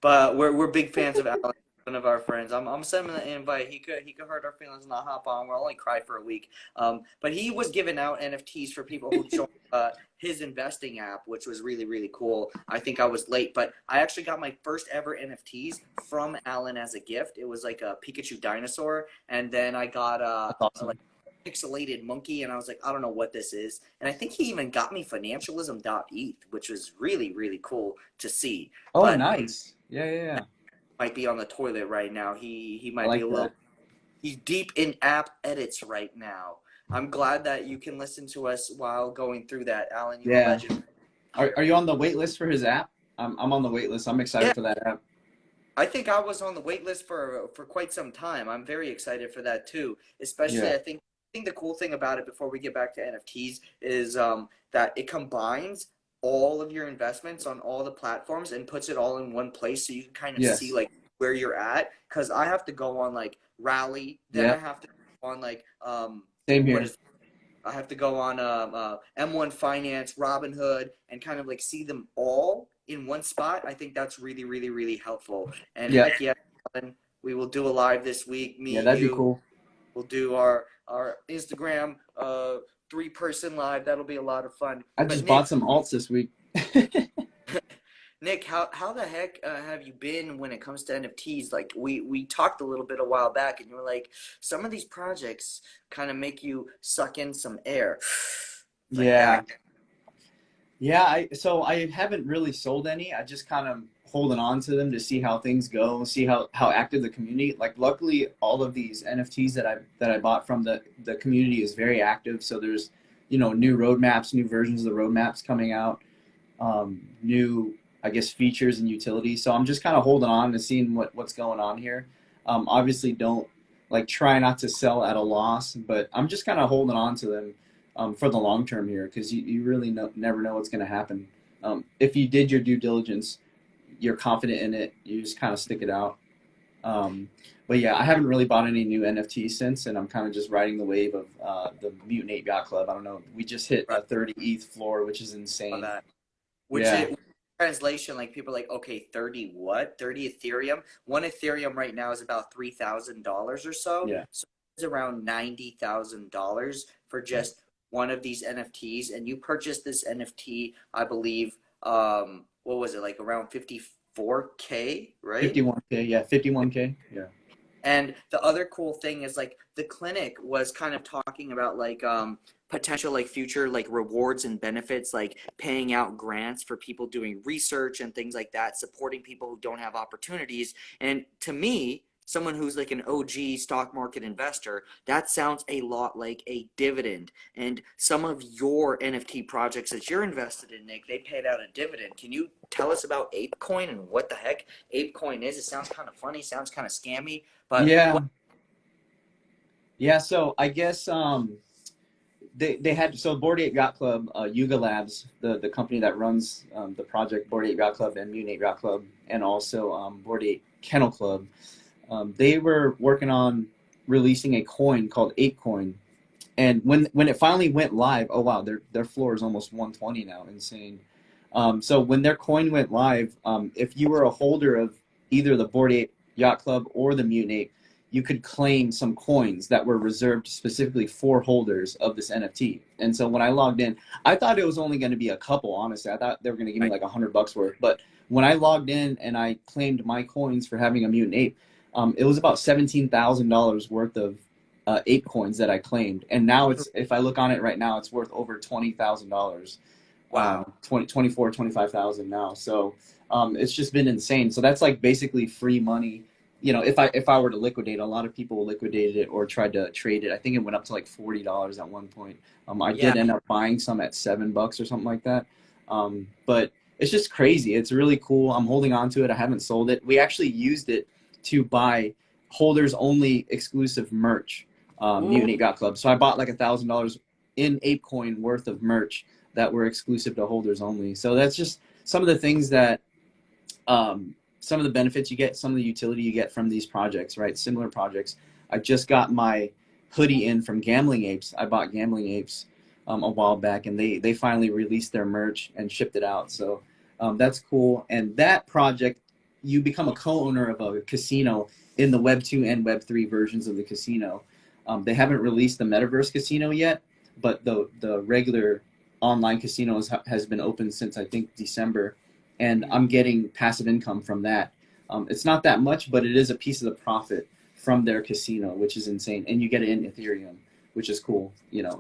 But we're big fans of Alan. One of our friends. I'm sending the invite. He could hurt our feelings and not hop on. We'll only cry for a week. But he was giving out NFTs for people who joined his investing app, which was really, really cool. I think I was late, but I actually got my first ever NFTs from Alan as a gift. It was like a Pikachu dinosaur, and then I got like a pixelated monkey, and I was like, I don't know what this is. And I think he even got me Funancialism.eth, which was really, really cool to see. Oh, but nice. Yeah. Might be on the toilet right now. He might be a little. He's deep in app edits right now. I'm glad that you can listen to us while going through that, Alan. You're a legend. Are you on the wait list for his app? I'm on the wait list. I'm excited for that app. I think I was on the wait list for quite some time. I'm very excited for that too. Especially, I think the cool thing about it, before we get back to NFTs, is that it combines all of your investments on all the platforms and puts it all in one place, so you can kind of see like where you're at. Because I have to go on like Rally. Then I have to go on like Same what here. is I have to go on M1 Finance, Robinhood, and kind of like see them all in one spot. I think that's really, really, really helpful. And Yeah. heck yeah, Alan, we will do a live this week. Yeah, Me, that'd be you, cool. we'll do our Instagram 3-person live. That'll be a lot of fun. I But just bought some alts this week. Nick, how the heck have you been when it comes to NFTs? Like we talked a little bit a while back, and you were like, some of these projects kind of make you suck in some air. Like Yeah. that. Yeah, so I haven't really sold any. I just kind of holding on to them to see how things go, see how active the community. Like luckily all of these NFTs that I bought from the community is very active. So there's, new roadmaps, new versions of the roadmaps coming out, new I guess features and utilities. So I'm just kind of holding on to seeing what's going on here. Obviously don't try not to sell at a loss, but I'm just kind of holding on to them for the long term here, because you really never know what's going to happen. If you did your due diligence, you're confident in it, you just kind of stick it out. But yeah, I haven't really bought any new NFTs since, and I'm kind of just riding the wave of the Mutant Ape Yacht Club. I don't know. We just hit a 30 ETH floor, which is insane. That. Which Yeah. is translation, like people are like, okay, 30 what? 30 Ethereum? One Ethereum right now is about $3,000 or so. Yeah. So it's around $90,000 for just one of these NFTs. And you purchased this NFT, I believe, what was it, like around 54K, right? 51K. Yeah. 51K. Yeah. And the other cool thing is like TheClinic was kind of talking about like potential like future like rewards and benefits, like paying out grants for people doing research and things like that, supporting people who don't have opportunities. And to me, someone who's like an OG stock market investor, that sounds a lot like a dividend. And some of your NFT projects that you're invested in, Nick, they paid out a dividend. Can you tell us about ApeCoin and what the heck ApeCoin is? It sounds kind of funny, sounds kind of scammy, but Yeah. what? Yeah. So I guess they had, so Bored Ape Yacht Club, Yuga Labs, the company that runs the project Bored Ape Yacht Club and Mutant Ape Yacht Club, and also Bored Ape Kennel Club. They were working on releasing a coin called ApeCoin, and when it finally went live, oh wow, their floor is almost 120 now, insane. So when their coin went live, if you were a holder of either the Bored Ape Yacht Club or the Mutant Ape, you could claim some coins that were reserved specifically for holders of this NFT. And so when I logged in, I thought it was only going to be a couple, honestly. I thought they were going to give me like $100 worth. But when I logged in and I claimed my coins for having a Mutant Ape, it was about $17,000 worth of ape coins that I claimed. And now it's, if I look on it right now, it's worth over $20,000. Wow. 24, 25,000 now. So it's just been insane. So that's like basically free money. If I were to liquidate, a lot of people liquidated it or tried to trade it. I think it went up to like $40 at one point. I did end up buying some at $7 or something like that. But it's just crazy. It's really cool. I'm holding on to it. I haven't sold it. We actually used it to buy holders only exclusive merch, Mutant Ape Yacht Club. So I bought like $1,000 in ApeCoin worth of merch that were exclusive to holders only. So that's just some of the things that, some of the benefits you get, some of the utility you get from these projects, right? Similar projects. I just got my hoodie in from Gambling Apes. I bought Gambling Apes a while back, and they finally released their merch and shipped it out. So that's cool. And that project, you become a co-owner of a casino in the Web 2 and Web 3 versions of the casino. They haven't released the Metaverse Casino yet, but the regular online casino has been open since I think December, and I'm getting passive income from that. It's not that much, but it is a piece of the profit from their casino, which is insane. And you get it in Ethereum, which is cool.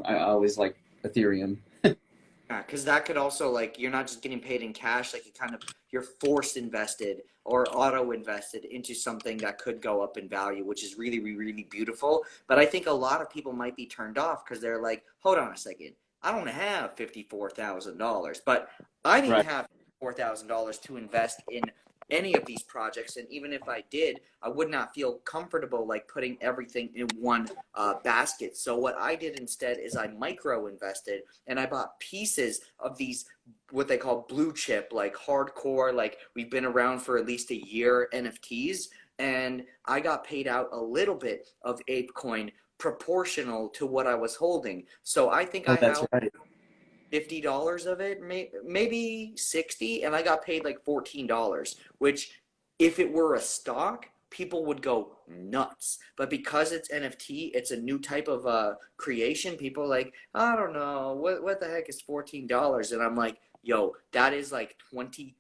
I always like Ethereum. Yeah, because that could also, like, you're not just getting paid in cash, like you're forced invested or auto invested into something that could go up in value, which is really, really, really beautiful. But I think a lot of people might be turned off because they're like, hold on a second, I don't have $54,000, but I didn't Right. have $4,000 to invest in any of these projects. And even if I did, I would not feel comfortable like putting everything in one basket. So what I did instead is I micro invested, and I bought pieces of these, what they call blue chip, like hardcore, like we've been around for at least a year NFTs and I got paid out a little bit of ApeCoin proportional to what I was holding. So I think Oh, I that's held right. $50 of it, maybe 60, and I got paid like $14, which if it were a stock, people would go nuts. But because it's NFT, it's a new type of creation. People are like, I don't know, what the heck is $14? And I'm like, yo, that is like 20%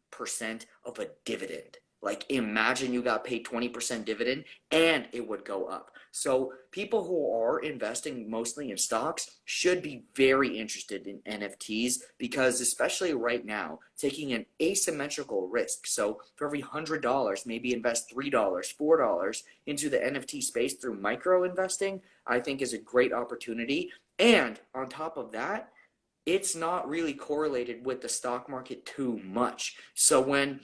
of a dividend. Like imagine you got paid 20% dividend and it would go up. So people who are investing mostly in stocks should be very interested in NFTs because especially right now, taking an asymmetrical risk. So for every $100, maybe invest $3, $4 into the NFT space through micro investing, I think is a great opportunity. And on top of that, it's not really correlated with the stock market too much. So when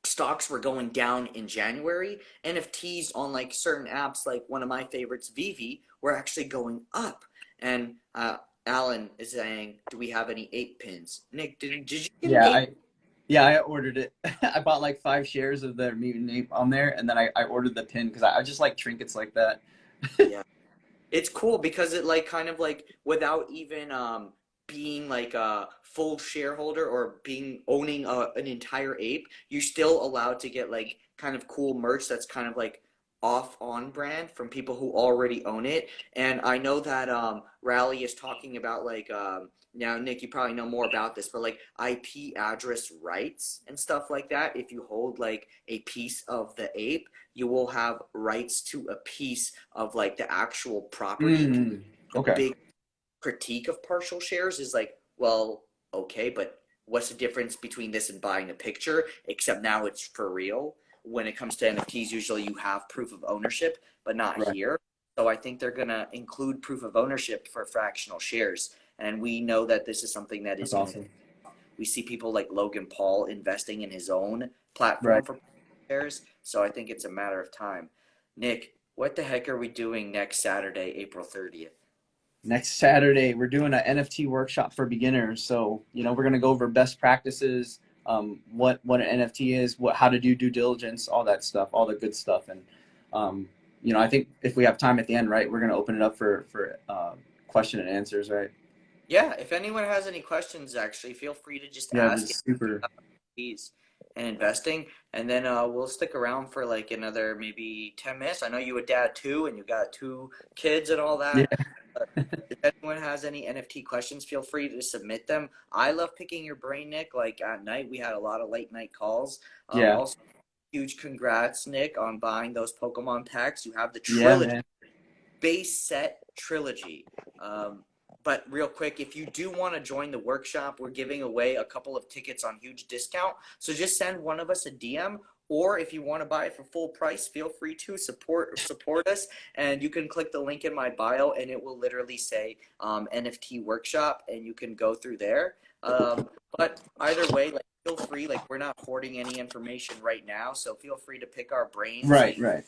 stocks were going down in January, NFTs on like certain apps, like one of my favorites, Vivi, were actually going up. And Alan is saying, "Do we have any ape pins?" Nick, did you get an Yeah, ape? I ordered it. I bought like 5 shares of the mutant ape on there, and then I ordered the pin because I just like trinkets like that. Yeah, it's cool because it like kind of like without even being like a full shareholder or being owning an entire ape, you're still allowed to get like kind of cool merch that's kind of like off on brand from people who already own it. And I know that Rally is talking about like now Nick, you probably know more about this, but like IP address rights and stuff like that. If you hold like a piece of the ape, you will have rights to a piece of like the actual property. Mm, A okay. big critique of partial shares is like, well, okay, but what's the difference between this and buying a picture? Except now it's for real. When it comes to NFTs, usually you have proof of ownership, but not Right. here. So I think they're going to include proof of ownership for fractional shares. And we know that this is something that is That's going to, awesome. we see people like Logan Paul investing in his own platform Right. for shares. So I think it's a matter of time. Nick, what the heck are we doing next Saturday, April 30th? Next Saturday, we're doing an NFT workshop for beginners. So, we're going to go over best practices, what an NFT is, how to do due diligence, all that stuff, all the good stuff. And, I think if we have time at the end, right, we're going to open it up for question and answers, right? Yeah, if anyone has any questions, actually, feel free to just Yeah, ask just super. fees and investing, and then we'll stick around for like another maybe 10 minutes. I know you a dad too, and you got two kids and all Yeah. that. If anyone has any NFT questions, feel free to submit them. I love picking your brain, Nick. Like at night, we had a lot of late night calls. Yeah. Also, huge congrats, Nick, on buying those Pokemon packs. You have the Yeah, trilogy man. base set trilogy. But real quick, if you do want to join the workshop, we're giving away a couple of tickets on huge discount. So just send one of us a DM, or if you want to buy it for full price, feel free to support us. And you can click the link in my bio, and it will literally say NFT workshop, and you can go through there. But either way, like feel free. Like we're not hoarding any information right now, so feel free to pick our brains Right, right.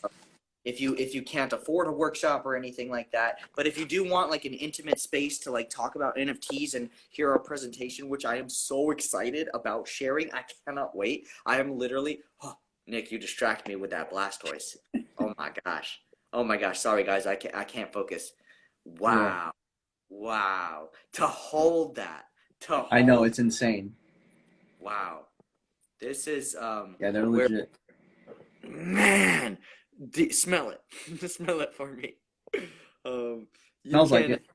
if you can't afford a workshop or anything like that. But if you do want like an intimate space to like talk about NFTs and hear our presentation, which I am so excited about sharing, I cannot wait. I am literally, oh, Nick, you distract me with that Blastoise. Oh my gosh. Oh my gosh. Sorry guys, I can't focus. Yeah. Wow. Wow. To hold that. To I know, hold. it's insane. Wow. This is Yeah, they're where, legit. man, smell it. Smell it for me. You Smells like can it.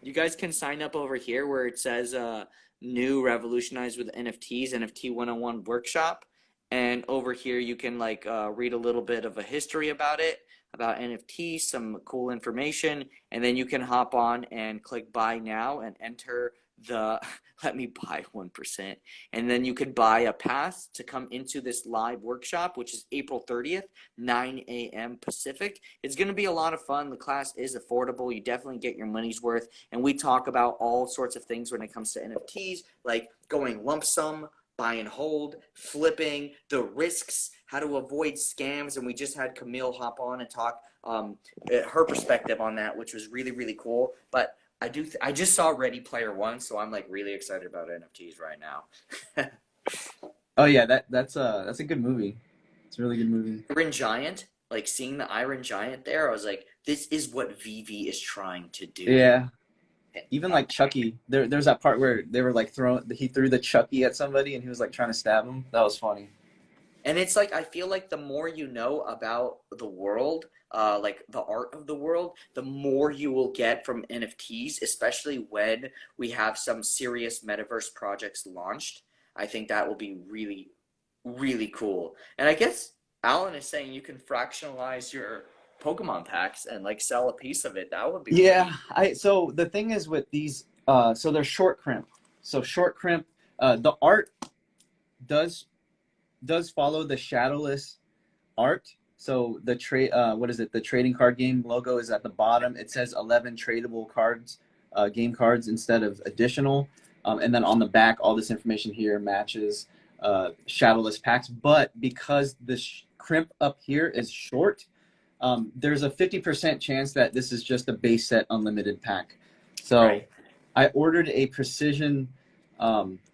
you guys can sign up over here where it says new revolutionize with NFTs, NFT 101 workshop. And over here you can like read a little bit of a history about it, about NFTs, some cool information, and then you can hop on and click buy now and enter the let me buy 1%. And then you could buy a pass to come into this live workshop, which is April 30th, 9 a.m. Pacific. It's going to be a lot of fun. The class is affordable. You definitely get your money's worth. And we talk about all sorts of things when it comes to NFTs, like going lump sum, buy and hold, flipping, the risks, how to avoid scams. And we just had Camille hop on and talk her perspective on that, which was really, really cool. But I just saw Ready Player One, so I'm like really excited about NFTs right now. Oh yeah, that's a good movie. It's a really good movie. Iron Giant, like seeing the Iron Giant there, I was like, this is what VV is trying to do. Yeah. Even like Chucky, there's that part where they were like he threw the Chucky at somebody and he was like trying to stab him. That was funny. And it's like, I feel like the more you know about the world, like the art of the world, the more you will get from NFTs, especially when we have some serious metaverse projects launched. I think that will be really, really cool. And I guess Alan is saying you can fractionalize your Pokemon packs and like sell a piece of it. That would be Yeah, really. so the thing is with these, so they're short crimp. So short crimp, the art does follow the shadowless art. So the what is it? The trading card game logo is at the bottom. It says 11 tradable cards, game cards instead of additional. And then on the back, all this information here matches shadowless packs. But because the crimp up here is short, there's a 50% chance that this is just a base set unlimited pack. So Right. I ordered a precision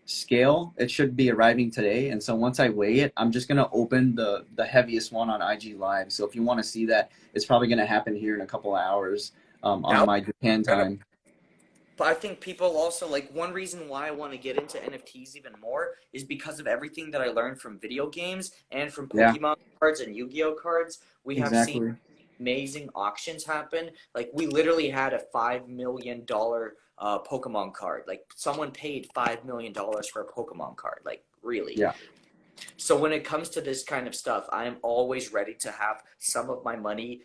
scale. It should be arriving today. And so once I weigh it, I'm just going to open the heaviest one on IG Live. So if you want to see that, it's probably going to happen here in a couple of hours on my Japan time. But I think people also, like, one reason why I want to get into NFTs even more is because of everything that I learned from video games and from Pokemon cards and Yu-Gi-Oh cards. We have seen amazing auctions happen. Like, we literally had a $5 million Pokemon card. Like, someone paid $5 million for a Pokemon card. Like, really. Yeah. So when it comes to this kind of stuff, I am always ready to have some of my money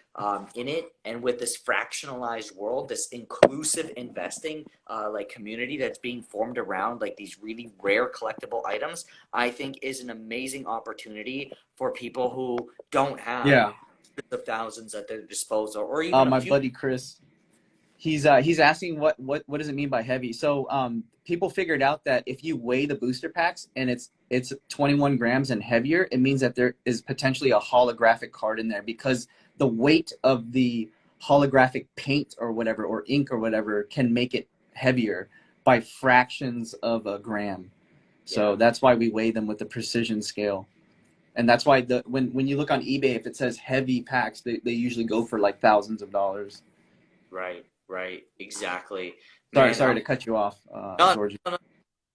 in it. And with this fractionalized world, this inclusive investing like community that's being formed around like these really rare collectible items, I think is an amazing opportunity for people who don't have hundreds of thousands at their disposal, or even my buddy Chris. He's asking what does it mean by heavy? So people figured out that if you weigh the booster packs and it's 21 grams and heavier, it means that there is potentially a holographic card in there because the weight of the holographic paint or whatever, or ink or whatever, can make it heavier by fractions of a gram. So that's why we weigh them with the precision scale. And that's why when you look on eBay, if it says heavy packs, they usually go for like thousands of dollars. Right, exactly. Sorry to cut you off, George.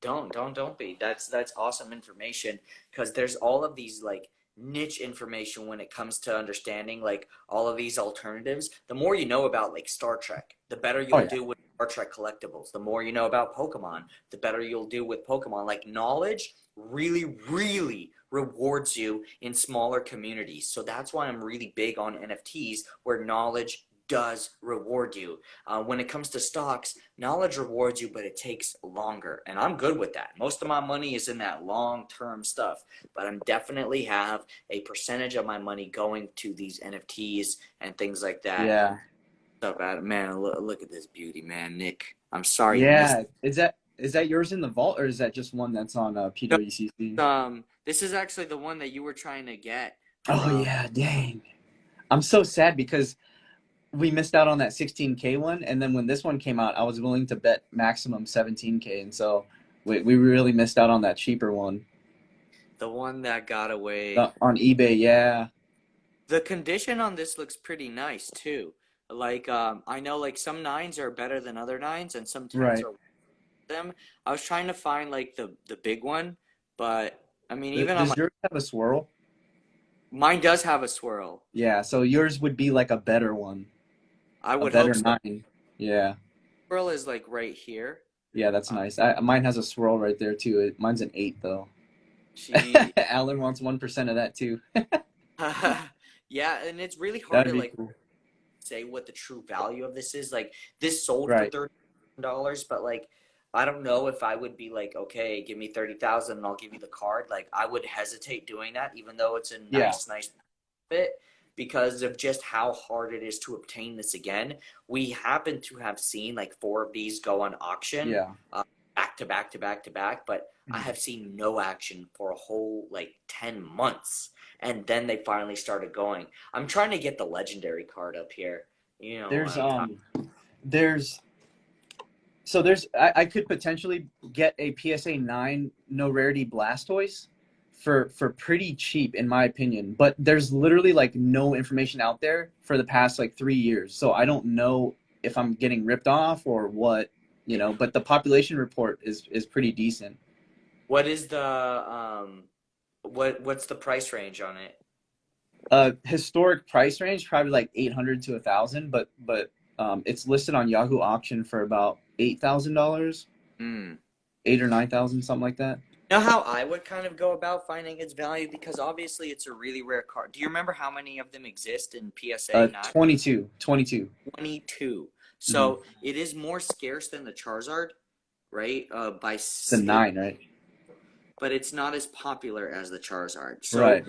No, don't be. That's awesome information, because there's all of these like niche information when it comes to understanding like all of these alternatives. The more you know about like Star Trek, the better you'll do with Star Trek collectibles. The more you know about Pokemon, the better you'll do with Pokemon. Like, knowledge really, really rewards you in smaller communities. So that's why I'm really big on NFTs, where knowledge does reward you. When it comes to stocks, knowledge rewards you, but it takes longer. And I'm good with that. Most of my money is in that long-term stuff, but I'm definitely have a percentage of my money going to these NFTs and things like that. Yeah. Man, look at this beauty, man. Nick, I'm sorry. Yeah. Is that yours in the vault, or is that just one that's on PWCC? This is actually the one that you were trying to get. Oh yeah, dang. I'm so sad because we missed out on that 16K one, and then when this one came out, I was willing to bet maximum 17K, and so we really missed out on that cheaper one. The one that got away on eBay, yeah. The condition on this looks pretty nice too. Like I know like some 9s are better than other 9s, and some 10s are them. I was trying to find like the big one, but I mean, even does yours have a swirl? Mine does have a swirl. Yeah, so yours would be like a better one. I would hope so. 9. Yeah. Swirl is like right here. Yeah, that's nice. Mine has a swirl right there too. Mine's an 8 though. Alan wants 1% of that too. Yeah, and it's really hard to like say what the true value of this is. Like, this sold for $30,000, but like, I don't know if I would be like, okay, give me 30,000 and I'll give you the card. Like, I would hesitate doing that, even though it's a nice fit, because of just how hard it is to obtain this again. We happen to have seen like 4 of these go on auction, back to back to back to back, but I have seen no action for a whole like 10 months. And then they finally started going. I'm trying to get the legendary card up here. You know, I could potentially get a PSA 9 no rarity Blastoise for pretty cheap in my opinion, but there's literally like no information out there for the past like 3 years, so I don't know if I'm getting ripped off or what, but the population report is pretty decent. What is the what's the price range on it? Historic price range probably like 800 to 1,000, but it's listed on Yahoo auction for about $8,000, Mm. 8 or 9,000, something like that. Know how I would kind of go about finding its value? Because obviously it's a really rare card. Do you remember how many of them exist in PSA 9? 22. 22. So it is more scarce than the Charizard, right? By It's a 9, right? But it's not as popular as the Charizard. So Right.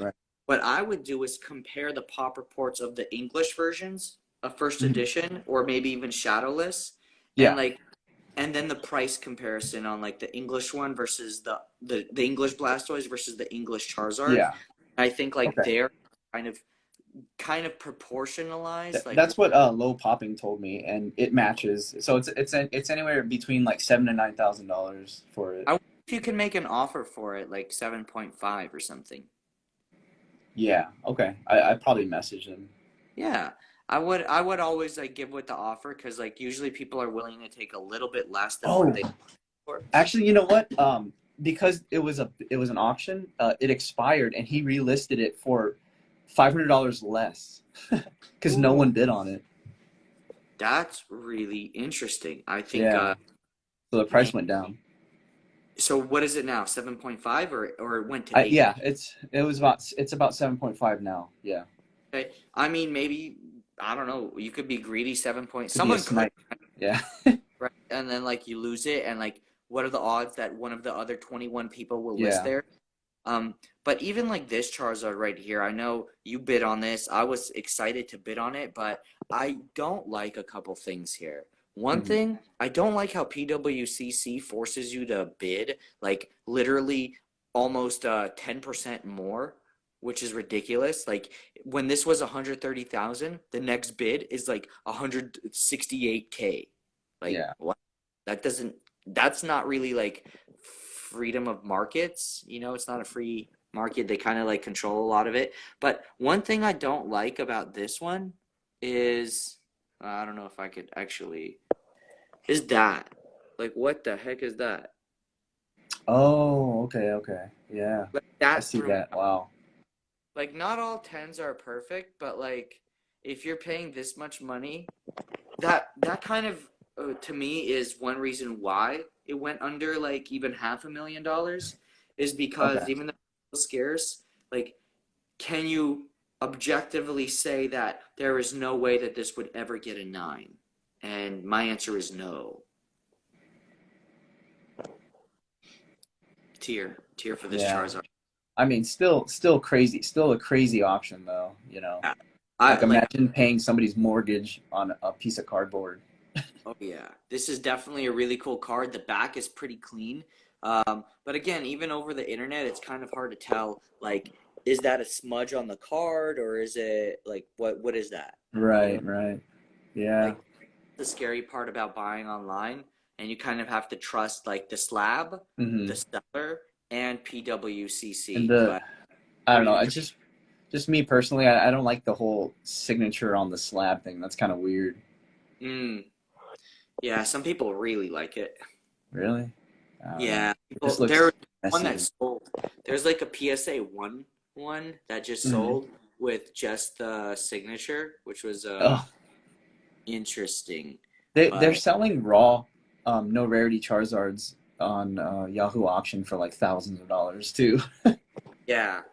what I would do is compare the pop reports of the English versions of first edition, or maybe even shadowless. Yeah. And then the price comparison on like the English one versus the English Blastoise versus the English Charizard. Yeah. I think like they're kind of proportionalized. Like that's what low popping told me, and it matches. So it's anywhere between like $7,000 to $9,000 for it. I wonder if you can make an offer for it, like 7.5 or something. Yeah. Okay. I probably message them. Yeah. I would always like give with the offer, because like usually people are willing to take a little bit less than what they for. Actually, you know what? Because it was an auction, it expired, and he relisted it for $500 less because no one bid on it. That's really interesting. I think. Yeah. So the price went down. So what is it now? 7.5 or it went to 8? Yeah, it's about 7.5 now. Yeah. Okay. I mean, maybe, I don't know. You could be greedy. 7 point. Someone could. Yeah. Right, and then like you lose it, and like, what are the odds that one of the other 21 people will list there? But even like this Charizard right here, I know you bid on this. I was excited to bid on it, but I don't like a couple things here. One thing, I don't like how PWCC forces you to bid like literally almost 10% more, which is ridiculous. Like when this was 130,000, the next bid is like 168K. Like what? That's not really like freedom of markets. It's not a free market. They kind of like control a lot of it. But one thing I don't like about this one is, I don't know if I could actually, is that, like, what the heck is that? Oh, okay. Yeah. Like that I see that. Wow. Like, not all 10s are perfect, but like if you're paying this much money, that kind of to me is one reason why it went under like even $500,000, is because even though it's scarce, like, can you objectively say that there is no way that this would ever get a 9? And my answer is no. Tier for this Charizard. I mean, still crazy. Still a crazy option, though. Like, imagine paying somebody's mortgage on a piece of cardboard. Oh yeah, this is definitely a really cool card. The back is pretty clean. But again, even over the internet, it's kind of hard to tell. Like, is that a smudge on the card, or is it like what is that? Right. Yeah. Like, the scary part about buying online, and you kind of have to trust like the slab, the seller, and PWCC. And I don't know. It's just me personally. I don't like the whole signature on the slab thing. That's kind of weird. Yeah, some people really like it. Really? Yeah. There's one that sold. There's like a PSA 1 that just sold with just the signature, which was interesting. They're selling raw, no rarity Charizards on Yahoo auction for like thousands of dollars too. Yeah.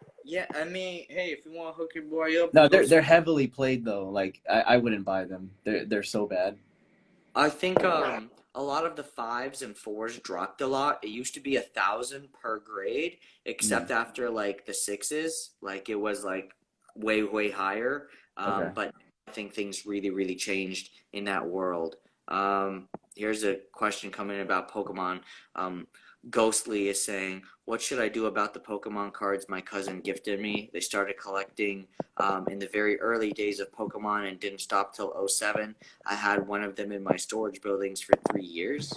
I mean, hey, if you want to hook your boy up. No, they're heavily played though. Like I wouldn't buy them. They're so bad. I think a lot of the 5s and 4s dropped a lot. It used to be 1,000 per grade, except after like the 6s, like it was like way higher. But I think things really changed in that world. Here's a question coming in about Pokemon. Ghostly is saying, what should I do about the Pokemon cards my cousin gifted me? They started collecting in the very early days of Pokemon and didn't stop till 07. I had one of them in my storage buildings for 3 years.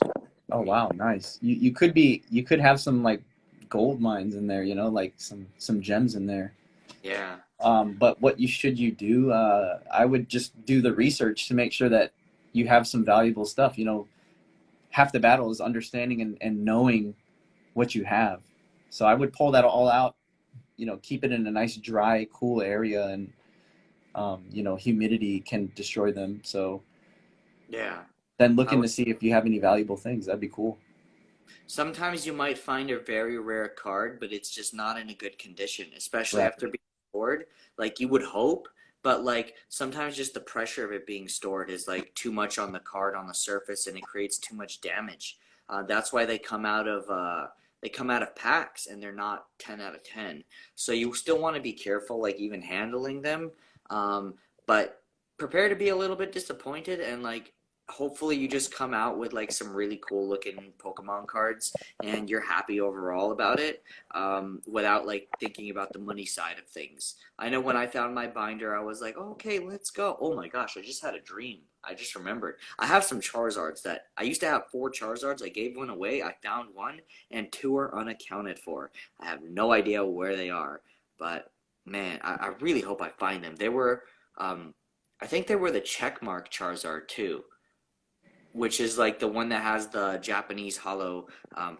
Oh wow, nice. You could have some like gold mines in there, you know, like some gems in there. Yeah. But what you do, I would just do the research to make sure that you have some valuable stuff. You know, half the battle is understanding and knowing what you have. So I would pull that all out, you know, keep it in a nice, dry, cool area, and, you know, humidity can destroy them. So Yeah. then looking to see if you have any valuable things. That'd be cool. Sometimes you might find a very rare card, but it's just not in a good condition, especially Right. after being stored. Like you would hope, but like sometimes just the pressure of it being stored is like too much on the card on the surface, and it creates too much damage. That's why they come out of packs and they're not 10 out of 10. So you still want to be careful, like even handling them, but prepare to be a little bit disappointed, and like hopefully you just come out with like some really cool looking Pokemon cards and you're happy overall about it, without like thinking about the money side of things. I know when I found my binder, I was like, oh, okay, let's go. Oh my gosh, I just had a dream. I just remembered. I have some Charizards that I used to have 4 Charizards. I gave one away. I found one, and 2 are unaccounted for. I have no idea where they are, but man, I really hope I find them. They were, I think they were the checkmark Charizard too, which is like the one that has the Japanese hollow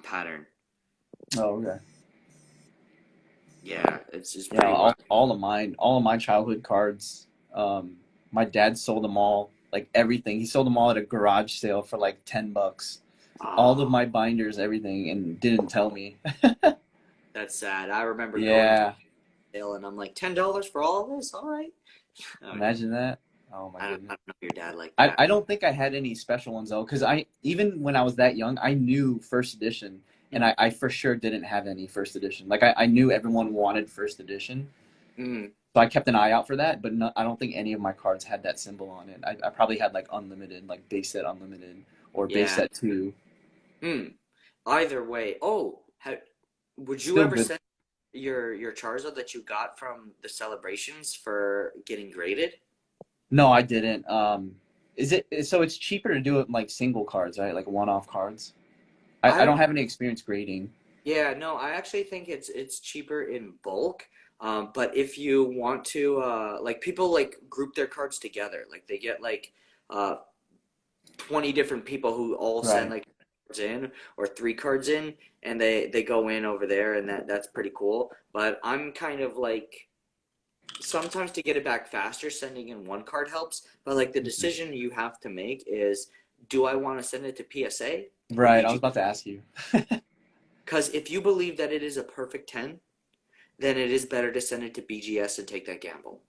pattern. Oh, okay. Yeah, it's just Yeah, pretty wild. all of my childhood cards. My dad sold them all, like everything. He sold them all at a garage sale for like $10. All of Oh, my binders, everything, and didn't tell me. that's sad. I remember going to Yeah, a sale and I'm like, $10 for all of this? All right. Oh, yeah. imagine that. Oh my I goodness. don't know your dad like I, that. I don't think I had any special ones though, because even when I was that young, I knew first edition, and I for sure didn't have any first edition. Like I knew everyone wanted first edition, Mm, so I kept an eye out for that. But I don't think any of my cards had that symbol on it. I probably had like unlimited, like base set unlimited, or base yeah. set 2. Mm. Either way. Oh, would you Still ever good. send your Charizard that you got from the celebrations for getting graded? No, I didn't. Is it so? It's cheaper to do it like single cards, right? Like one-off cards. I I don't have any experience grading. Yeah, no, I actually think it's cheaper in bulk. But if you want to, like people like group their cards together, like they get like uh 20 different people who all send Right. like cards in or 3 cards in, and they go in over there, and that's pretty cool. But I'm kind of like sometimes to get it back faster, sending in 1 card helps. But like the Mhm. decision you have to make is, do I want to send it to PSA or Right. I was BG? about to ask you. Because if you believe that it is a perfect 10, then it is better to send it to BGS and take that gamble.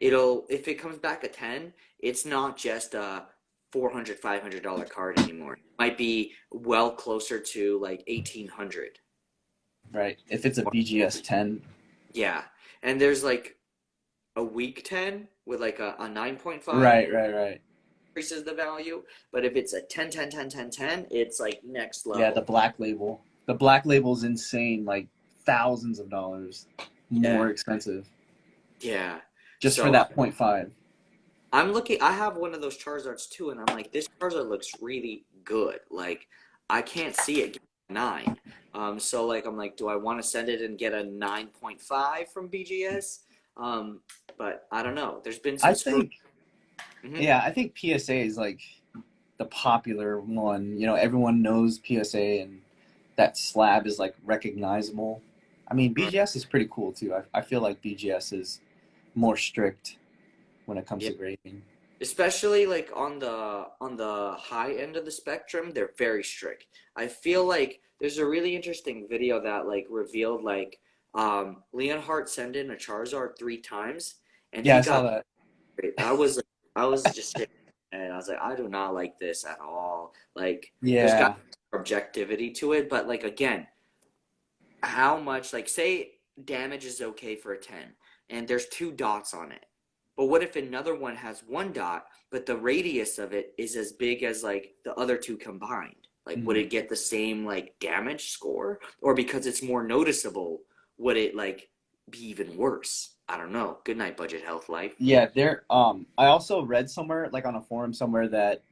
If it comes back a 10, it's not just a $400, $500 card anymore. It might be well closer to like 1800. Right. If it's a BGS 10. Yeah. And there's like a weak 10 with like a 9.5 Right. increases the value. But if it's a 10, 10, 10, 10, 10, it's like next Yeah, the level. black label. The black label's insane, like thousands of dollars Yeah. more expensive Yeah. just for So that point 0.5. I'm looking. I have one of those Charizards too, and I'm like, this Charizard looks really good. Like, I can't see it getting a 9. So like, I'm like, do I want to send it and get a 9.5 from BGS? But I don't know. There's been some I screw. think Hmm. Yeah, I think PSA is like the popular one. You know, everyone knows PSA, and that slab is like recognizable. I mean, BGS is pretty cool too. I feel like BGS is more strict when it comes Yeah, to grading. especially like on the high end of the spectrum, they're very strict. I feel like there's a really interesting video that like revealed like Leonhardt sent in a Charizard 3 times, and Yeah, he I saw got that. great. I was just sitting and I was like, I do not like this at all. Like, there's got Yeah. objectivity to it, but like again, how much like say damage is okay for a 10 and there's 2 dots on it. But what if another one has 1 dot, but the radius of it is as big as like the other 2 combined? Like, would Mhm. it get the same like damage score? Or because it's more noticeable, would it like be even worse? I don't know. Good night, budget health life. Yeah, I also read somewhere, like on a forum somewhere, that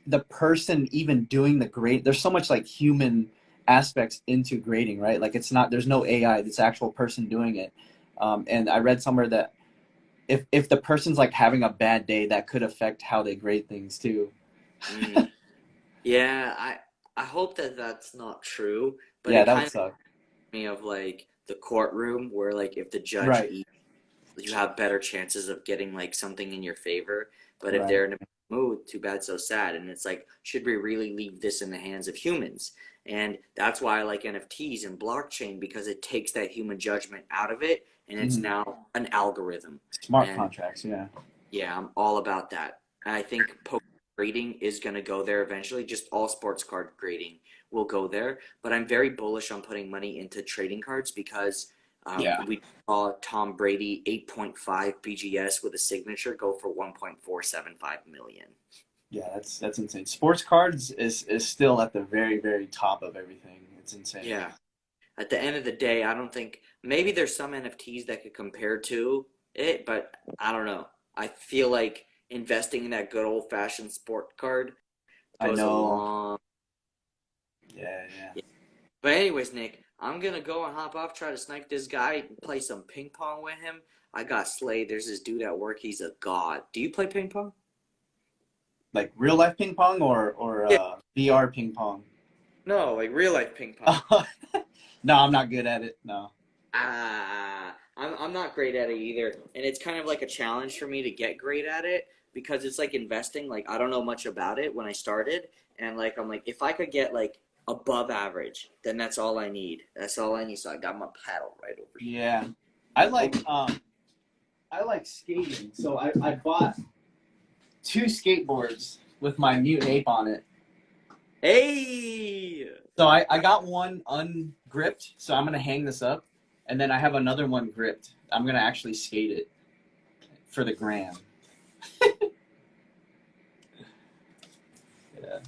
the person even doing the grade, there's so much like human aspects into grading, right? Like there's no AI, it's actual person doing it. And I read somewhere that if the person's like having a bad day, that could affect how they grade things too. Yeah, I hope that that's not true, but Yeah, it that would kind of suck. reminds me of like the courtroom where like if the judge Right, eats, you have better chances of getting like something in your favor. But if right. they're in a mood, too bad, so sad. And it's like, should we really leave this in the hands of humans? And that's why I like NFTs and blockchain, because it takes that human judgment out of it, and it's Hmm. now an algorithm. Smart And contracts, yeah. yeah, I'm all about that. And I think poker grading is going to go there eventually. Just all sports card grading will go there. But I'm very bullish on putting money into trading cards because Yeah. we saw Tom Brady 8.5 BGS with a signature go for 1.475 million. Yeah, that's insane. Sports cards is still at the very, very top of everything. It's insane. Yeah. At the end of the day, I don't think maybe there's some NFTs that could compare to it, but I don't know. I feel like investing in that good old fashioned sport card I goes a know. long. Yeah, yeah. But anyways, Nick, I'm gonna go and hop off, try to snipe this guy, play some ping pong with him. I got slayed. There's this dude at work. He's a god. Do you play ping pong? Like real life ping pong or Yeah. VR ping pong? No, like real life ping pong. No, I'm not good at it. No. I'm not great at it either, and it's kind of like a challenge for me to get great at it because it's like investing. Like I don't know much about it when I started, and like I'm like if I could get like above average, then that's all I need. That's all I need. So I got my paddle right over here. Yeah. I like skating. So I bought 2 skateboards with my mutant ape on it. Hey! So I got one ungripped, so I'm gonna hang this up, and then I have another one gripped. I'm gonna actually skate it for the gram. Yeah.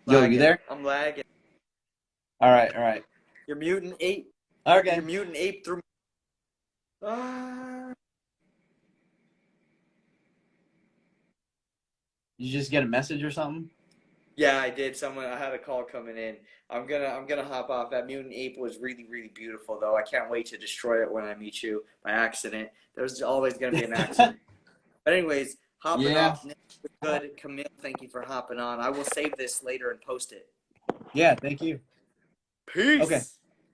Yo, you there? I'm lagging. All right, all right. Your mutant ape. Okay. Your mutant ape through. Ah. You just get a message or something? Yeah, I did. I had a call coming in. I'm gonna hop off. That mutant ape was really, really beautiful though. I can't wait to destroy it when I meet you by accident. There's always gonna be an accident. But anyways, hopping Yeah. off. Nick, good. Camille, thank you for hopping on. I will save this later and post it. Yeah, thank you. Peace. Okay.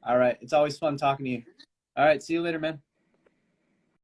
All right. It's always fun talking to you. All right. See you later, man.